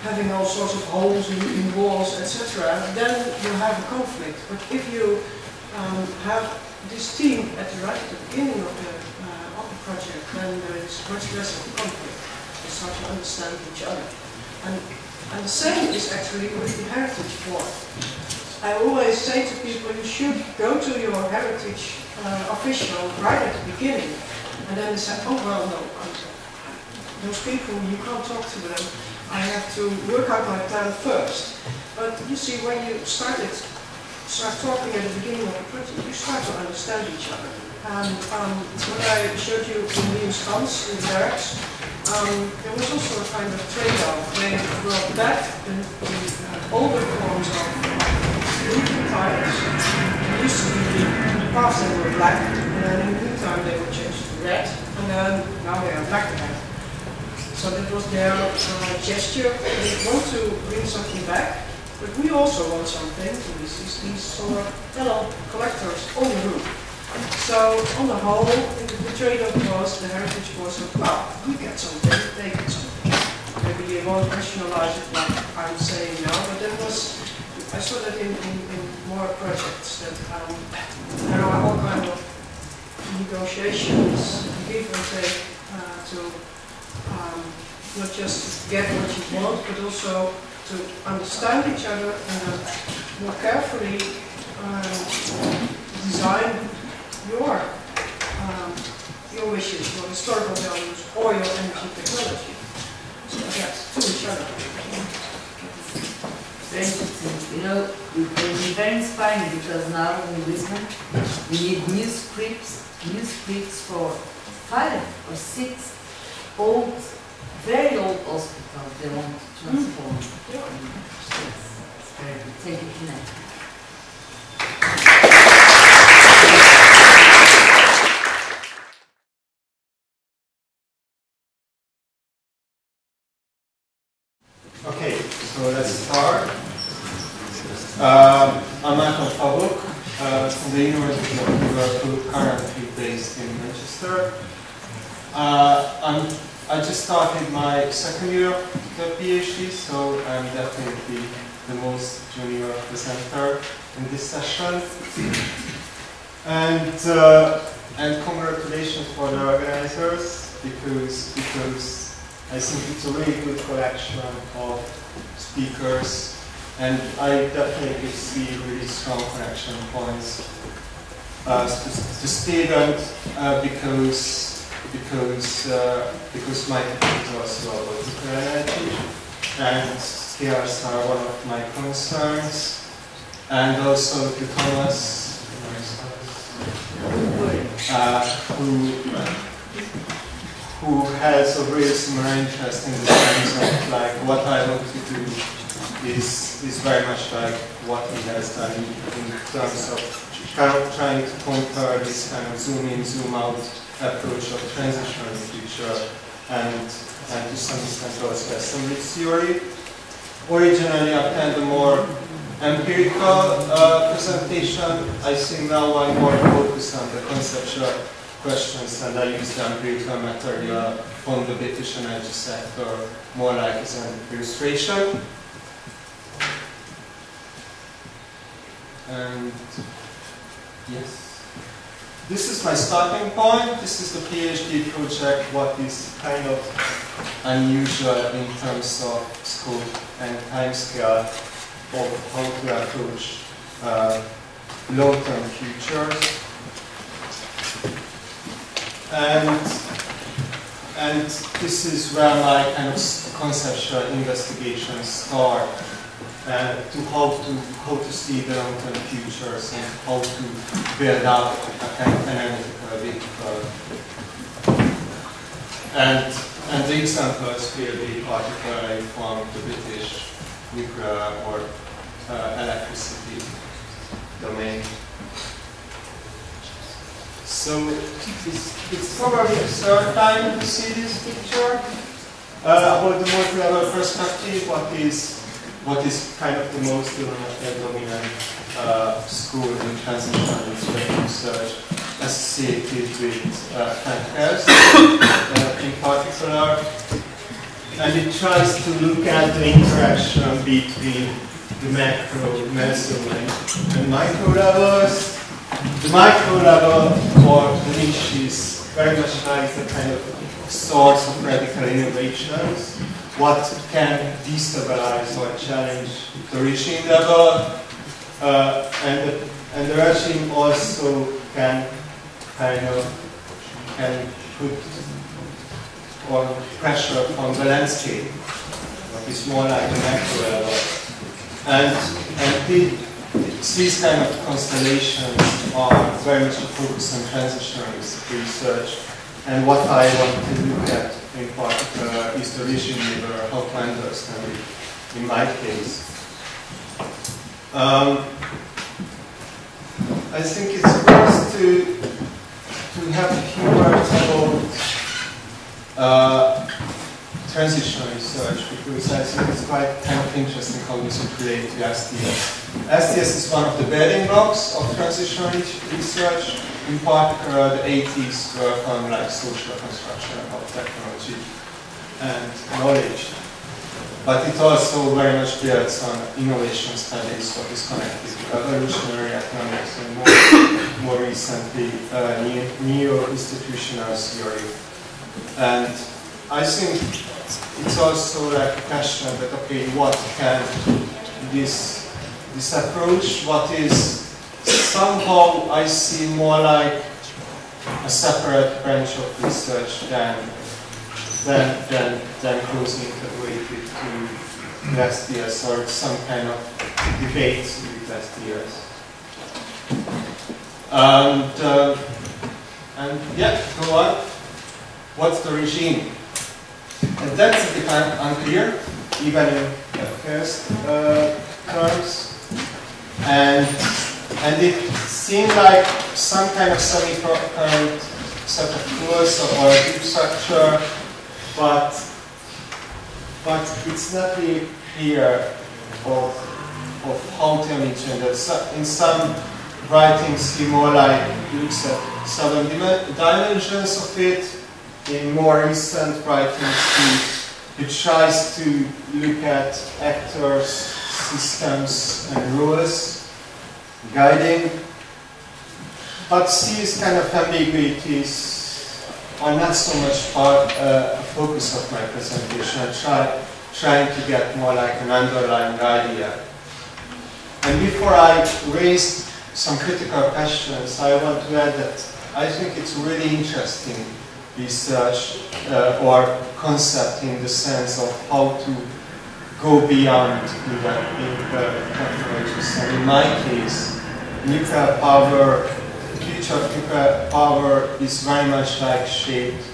D: having all sorts of holes in walls, etc., then you have a conflict. But if you have this team right at the beginning of the project, then there is much less of a conflict. They start to understand each other. And the same is actually with the heritage board. I always say to people, you should go to your heritage official right at the beginning. And then they say, oh well, no, those people, you can't talk to them. I have to work out my plan first. But you see, when you start talking at the beginning of the project, you start to understand each other. And what I showed you in the instance, in the barracks, there was also a kind of trade-off. They brought back the older forms of roofing tiles. They used to be, in the past they were black, and then in the meantime they were changed to red, and then now they are black again. So that was their gesture. They want to bring something back. But we also want something, these solar panel collectors on the roof. So on the whole, the trade-off was the heritage was that, well, we get something, they get something. Maybe they won't rationalize it like I'm saying now, but that was, I saw that in more projects, that there are all kinds of negotiations, give and take, to not just get what you want, but also to understand each other and more carefully design your wishes, your historical values, or your energy technology. So that's to each other.
B: Very interesting. You know, it will be very inspiring because now in Lisbon we need new scripts for 5 or 6 old, very old hospitals they want to transform. It's very good. Thank you, Tineke.
A: Okay, so let's start. I'm Marton Fabok from the University of Liverpool, currently based in Manchester. I just started my second year of the PhD, so I'm definitely the most junior presenter in this session. And congratulations for the organizers, because I think it's a really good collection of speakers, and I definitely see really strong connection points to student because my topic is also about nuclear energy, and scales are one of my concerns, and also to Thomas, who has a really similar interest in the sense of like what I want to do is very much like what he has done in terms of trying to compare this kind of zoom in, zoom out approach of transitional future and to some extent also assembly theory. Originally I planned a more empirical presentation. I think now I'm more focused on the conceptual questions, and I use the empirical material from the British energy sector more like as an illustration.
F: And yes, this is my starting point. This is the PhD project, what is kind of unusual in terms of scope and timescale of how to approach long-term futures. And this is where my kind of conceptual investigations start, to how to see the long-term futures and how to build up a kind of analytical vehicle. And the examples will be particularly from the British nuclear or electricity domain. So it's probably the third time to see this picture about the multi-level perspective. What is kind of the most dominant school in transitional research associated with tankers in particular, and it tries to look at the interaction between the macro, meso, and micro levels. The micro level for the niche is very much like the kind of source of radical innovations. What can destabilize or challenge the regime level, and the regime also can put on pressure on the landscape, what is more like the macro level. And these kind of constellations are very much a focus on transitional research, and what I want to look at in particular is the regime level, how to understand it in my case. I think it's worth to have a few words about transitional research, because I think it's quite kind of interesting how this would relate to STS. STS is one of the building blocks of transitional research. In particular, the 80s work on like social construction of technology and knowledge. But it also very much builds on innovation studies, what is connected to evolutionary economics, and more recently, neo-institutional theory. And I think it's also like a question that, okay, what can this approach, what is somehow I see more like a separate branch of research than closely integrated to STS or some kind of debate with STS. And yeah, go on. What's the regime? And that's a bit unclear, even in first terms. And it seemed like some kind of semi-current set of tools or deep structure, but it's not really clear of how to imagine that. In some writings, he more like looks at 7 dimensions of it. In more recent writings, he tries to look at actors, systems, and rules, guiding. But these kind of ambiguities are not so much a focus of my presentation. I'm trying to get more like an underlying idea. And before I raise some critical questions, I want to add that I think it's really interesting research or concept in the sense of how to go beyond in the technologies. And in my case, nuclear power, the future of nuclear power is very much like shaped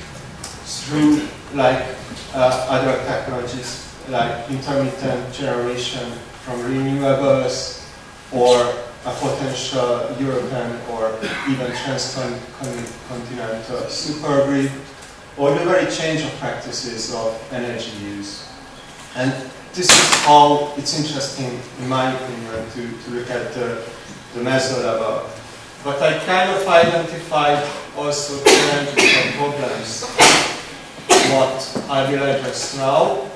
F: through like other technologies like intermittent generation from renewables, or a potential European or even transcontinental supergrid, or the very change of practices of energy use. And this is how it's interesting, in my opinion, to look at the meso level. But I kind of identified also challenges and problems, what I will address now.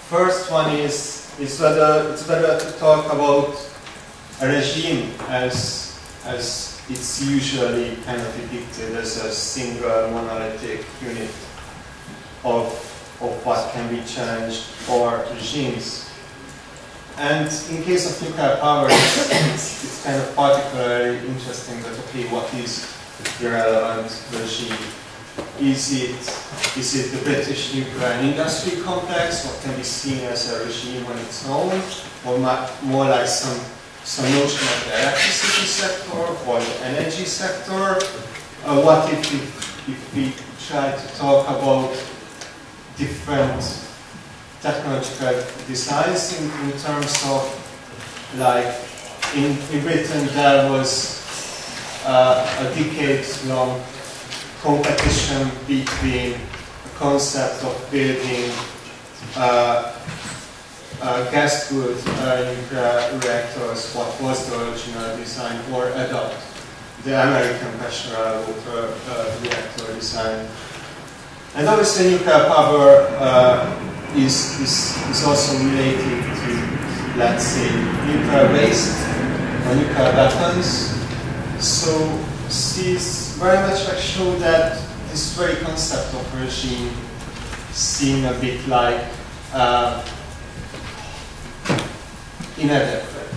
F: First one is whether it's better to talk about a regime as it's usually kind of depicted as a single monolithic unit of what can be challenged or regimes. And in case of nuclear power, it's kind of particularly interesting that, okay, what is the relevant regime? Is it the British nuclear and industry complex, what can be seen as a regime on its own, or more like some notion of the electricity sector or the energy sector? What if we try to talk about different technological designs in terms of, like, in Britain there was a decades-long competition between the concept of building gas-cooled nuclear reactors, what was the original design, or adopt the American pressure water reactor design. And obviously nuclear power is also related to, let's say, nuclear waste or nuclear weapons. So these very much show that this very concept of regime seem a bit like inadequate.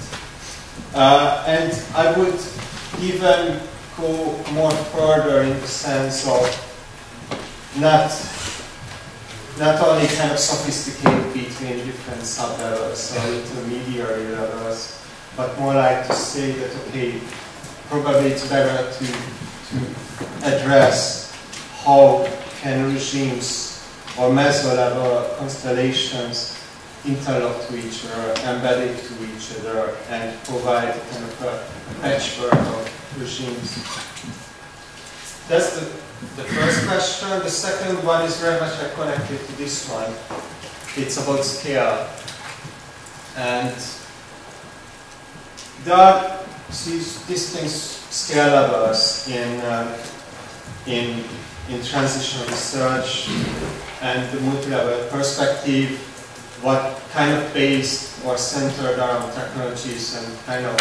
F: And I would even go more further in the sense of not only kind of sophisticated between different sub-levels or intermediary levels, but more like to say that, okay, probably it's better to address how can regimes or meso-level constellations interlock to each other, embedded to each other, and provide kind of a patchwork of regimes. That's the first question. The second one is very much connected to this one. It's about scale. And there are these distinct scale levels in transition research and the multi-level perspective, what kind of based or centered around technologies, and kind of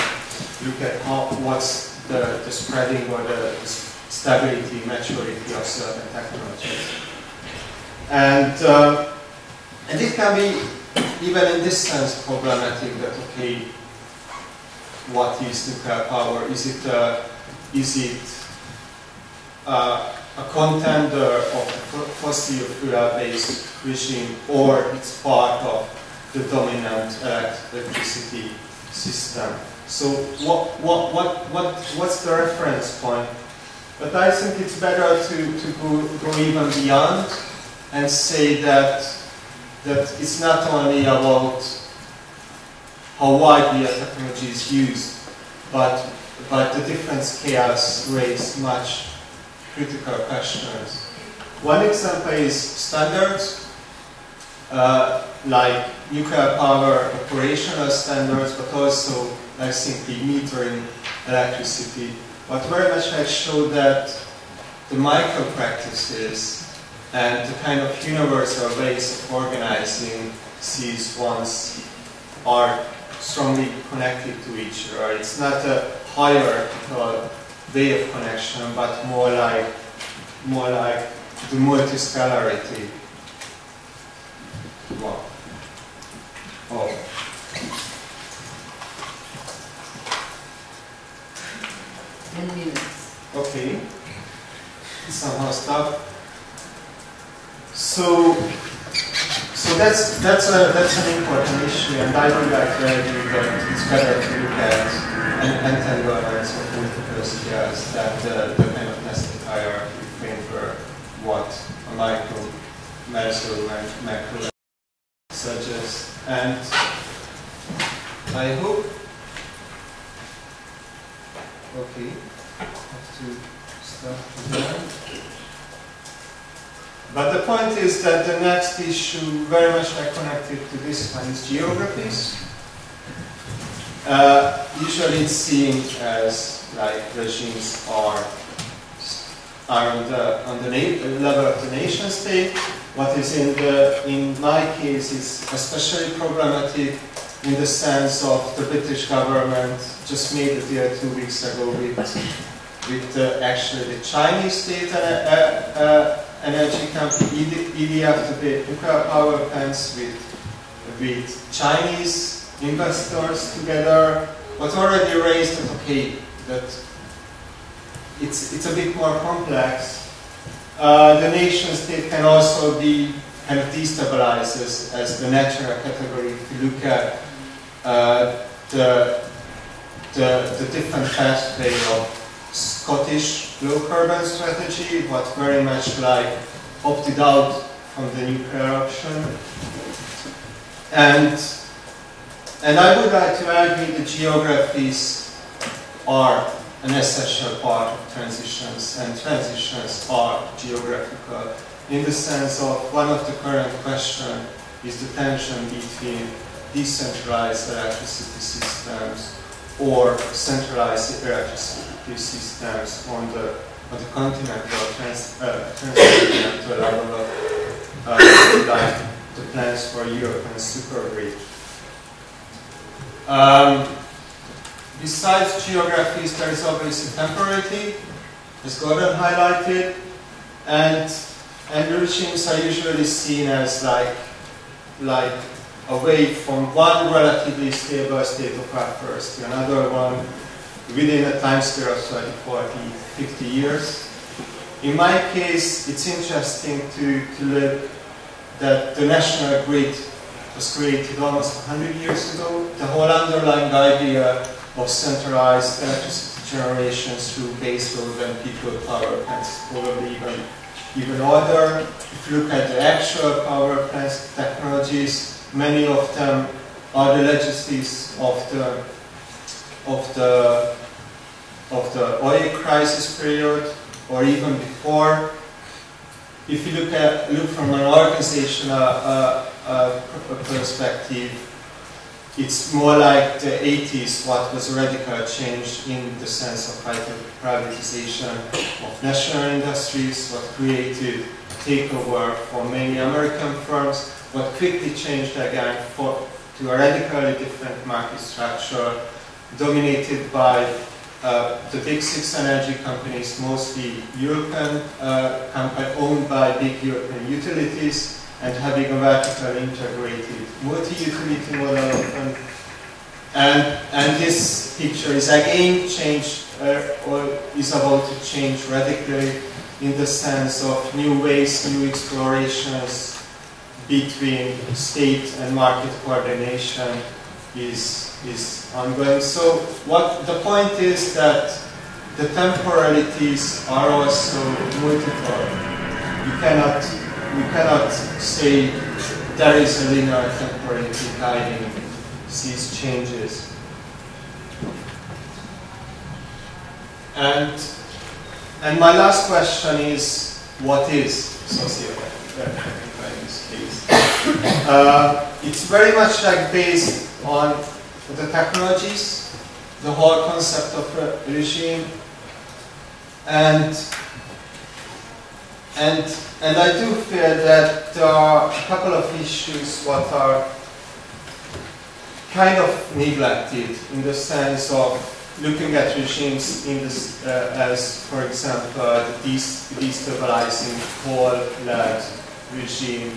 F: look at what's the spreading or the stability, maturity of certain technologies. And it can be, even in this sense, problematic that, okay, what is nuclear power? Is it a contender of the fossil fuel-based regime, or it's part of the dominant electricity system? So what's the reference point? But I think it's better to go even beyond and say that it's not only about how widely a technology is used, but the different scales raise much critical questions. One example is standards, like nuclear power operational standards, but also, I think, the metering electricity. But very much I showed that the micro practices and the kind of universal ways of organizing these ones are strongly connected to each other. It's not a hierarchical way of connection, but more like the multiscalarity. Wow. Oh. Okay. Somehow stop. So that's an important issue, and I would like to argue that it's better to look at entanglements of multiple scales than the kind of nested hierarchy framework, what a micro, meso, and macro suggests. And I hope. Okay, have to stop there. But the point is that the next issue, very much connected to this one, is geographies. Usually it's seen as like regimes are on the level of the nation state. What is in my case is especially problematic in the sense of the British government just made a deal 2 weeks ago with actually the Chinese state energy company EDF to build nuclear power plants with Chinese investors together, but already raised that okay, that it's a bit more complex. The nation state can also be kind of destabilized as the natural category if you look at the different pathway of Scottish low carbon strategy, but very much like opted out from the nuclear option. And I would like to argue the geographies are an essential part of transitions, and transitions are geographical in the sense of one of the current questions is the tension between decentralized electricity systems or centralized electricity systems on the continental transcontinental level of like the plans for European supergrid. Besides geographies, there is obviously temporality, as Gordon highlighted, and the regimes are usually seen as like away from one relatively stable state of affairs to another one within a time scale of 30, 40, 50 years. In my case, it's interesting to look that the national grid was created almost 100 years ago. The whole underlying idea of centralized electricity generation through baseload and people power plants is probably even older. If you look at the actual power plants technologies, many of them are the legacies of the oil crisis period, or even before. If you look from an organizational perspective, it's more like the 80s, what was a radical change in the sense of privatization of national industries, what created takeover for many American firms, what quickly changed again to a radically different market structure, dominated by the big six energy companies, mostly European companies owned by big European utilities, and having a vertically integrated multi-utility model often. And this picture is again changed, or is about to change radically in the sense of new ways, new explorations between state and market coordination is ongoing. So what the point is that the temporalities are also multiple. We cannot say there is a linear temporality guiding these changes. And my last question is, what is socio-technical in this case? It's very much like based on the technologies, the whole concept of regime, and I do feel that there are a couple of issues what are kind of neglected in the sense of looking at regimes in this, as, for example, the destabilizing coal-led regime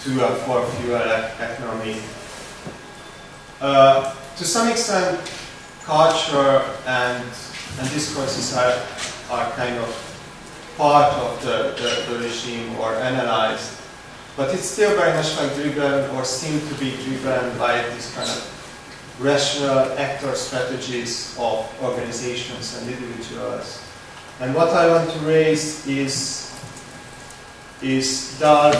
F: to a for-fuel economy. To some extent, culture and discourses are kind of part of the regime or analyzed, but it's still very much like driven or seem to be driven by this kind of rational actor strategies of organizations and individuals. And what I want to raise is that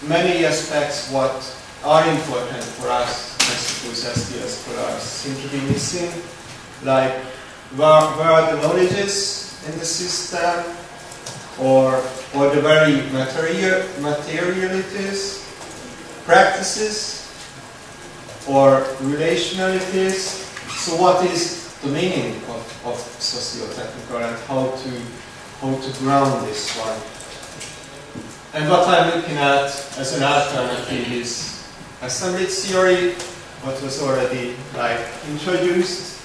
F: many aspects what are important for us, I suppose STS scholars, seem to be missing, like where are the knowledges in the system, or the very materialities, practices, or relationalities. So what is the meaning of socio-technical and how to ground this one? And what I'm looking at as an alternative is assembly theory, what was already like introduced,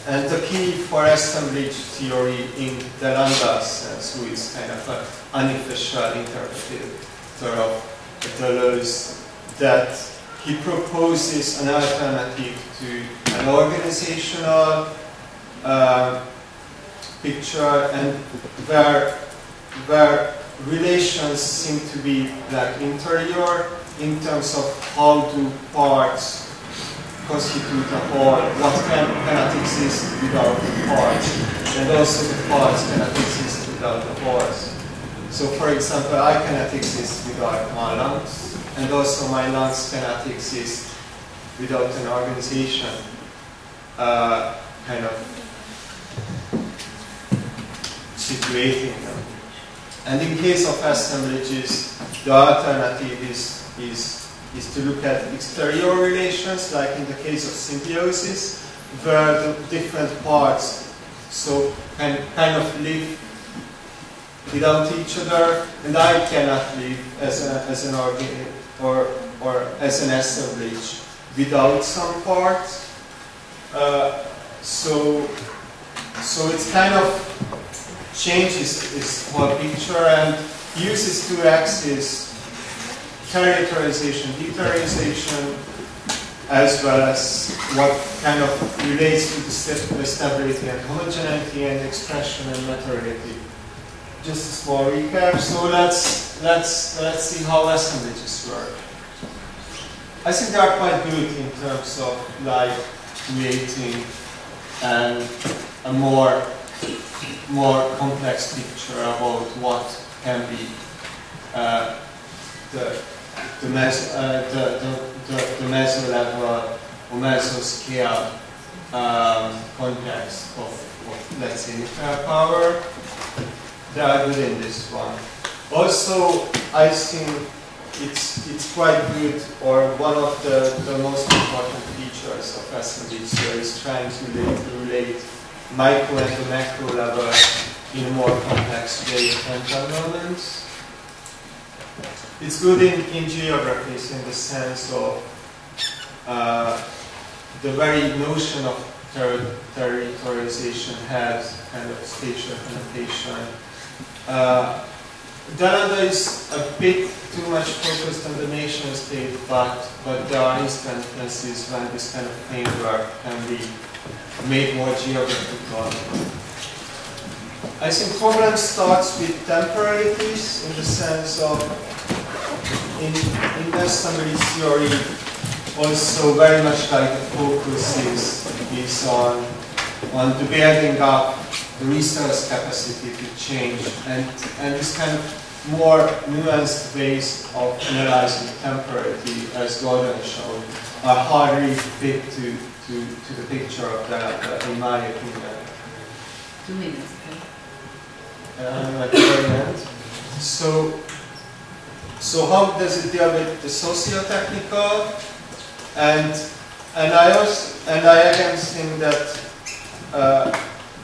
F: and the key for assemblage theory in Delanda's sense, who is kind of an unofficial interpreter of the laws, that he proposes an alternative to an organizational picture, and where relations seem to be like interior in terms of how do parts constitute a whole, what cannot exist without the parts, and also the parts cannot exist without the wholes. So for example, I cannot exist without my lungs, and also my lungs cannot exist without an organization kind of situating them. And in case of assemblages, the alternative is to look at exterior relations, like in the case of symbiosis, where the different parts so kind of live without each other, and I cannot live as an organ or as an assemblage without some parts. So it's kind of changes this whole picture and uses two axes: territorialization, deteriorization, as well as what kind of relates to the stability and homogeneity and expression and materiality. Just a small recap. So let's see how assemblages work. I think they are quite good in terms of like creating a more complex picture about what can be the meso level or mesoscale context of let's say nuclear power. They are good in this one. Also, I think it's quite good, or one of the most important features of assemblage here is trying to relate micro and the macro level in a more complex way to environments. It's good in geographies in the sense of the very notion of territorialization has kind of spatial connotation. Delanda is a bit too much focused on the nation state, but there are instances when this kind of framework can be made more geographical. I think problem starts with temporalities in the sense of in assembly theory also very much like the focus is on the building up the resource capacity to change, and this kind of more nuanced ways of analyzing temporality, as Gordon showed, are hardly fit to the picture of that, in my opinion.
B: 2 minutes.
F: At the very end. So how does it deal with the socio-technical? And I again think that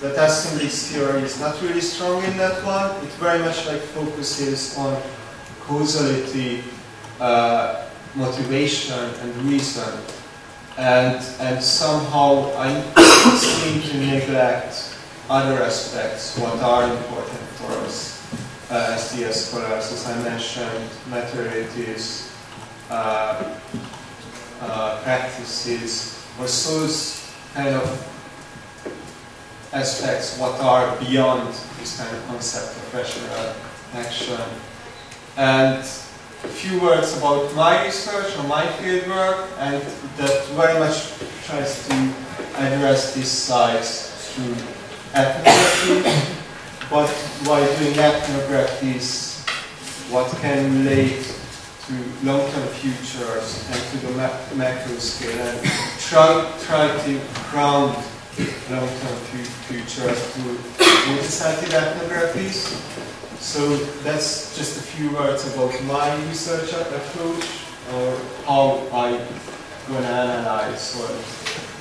F: that assembly theory is not really strong in that one. It very much like focuses on causality, motivation, and reason, and somehow I seem to neglect other aspects what are important for us STS scholars, as I mentioned, materialities, practices, or those kind of aspects what are beyond this kind of concept of rational action. And a few words about my research or my fieldwork, and that very much tries to address these sides through ethnography, but while doing ethnographies, what can relate to long-term futures and to the macro scale, and try to ground long-term futures through multi-sited ethnographies. So that's just a few words about my research approach, or how I going to analyze or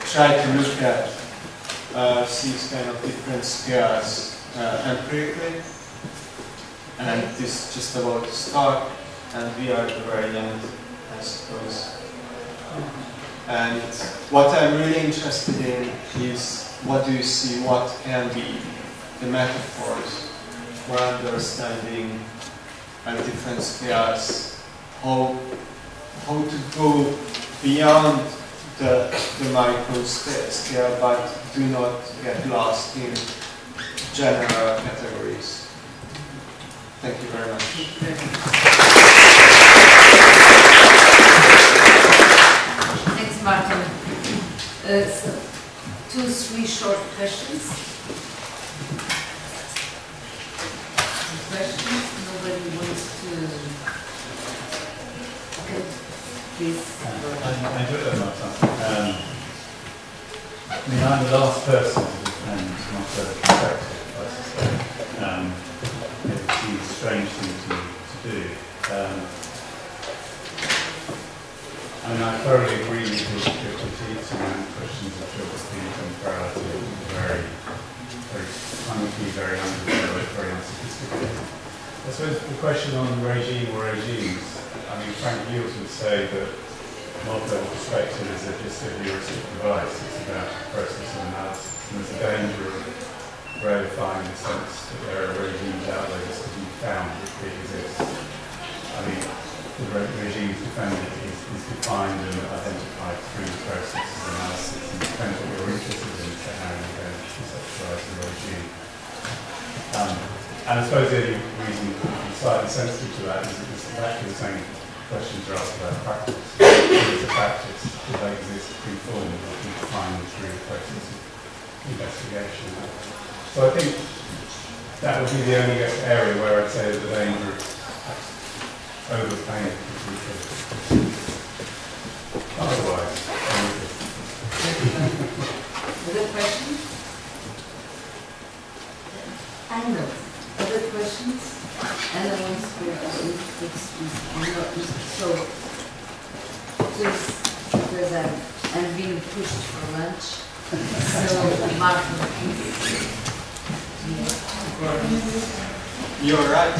F: try to look at these kind of different scales empirically. And this is just about to start, and we are at the very end. I suppose. And what I'm really interested in is what do you see, what can be the metaphors for understanding at different scales, how to go beyond the micro scale, but do not get lost in general categories. Thank you very much.
B: Thanks, Martin. So 2-3 short questions. Questions? Nobody wants to. Okay, please.
G: I do have my time. I mean, I'm the last person to defend my perspective, I suspect. It seems a strange thing to do. I mean, I thoroughly agree with your critiques around questions of geography and temporality. Very clunky, very underdeveloped, very unsophisticated. I suppose the question on regime or regimes, I mean, Frank Yields would say that multi-level perspective is just a heuristic device. It's about process of analysis. And there's a danger of verifying the sense that there are regimes out there just to be found that they exist. I mean, the regime defended is defined and identified through the process of analysis, and it depends what you're interested in to how you're going to conceptualise the regime. And I suppose the only reason I'm slightly sensitive to that is that it's exactly the same questions are asked about practice. It's a practice, do they exist pre-formed or defined through the process of investigation? So I think that would be the only area where I'd say that the danger of overpaying people. Otherwise,
B: Other questions? I know. Other questions? And I want to go so please, because I'm being pushed for lunch. So Martin, please.
F: You're right.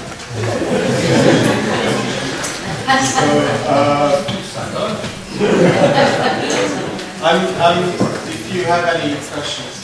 F: If you have any questions.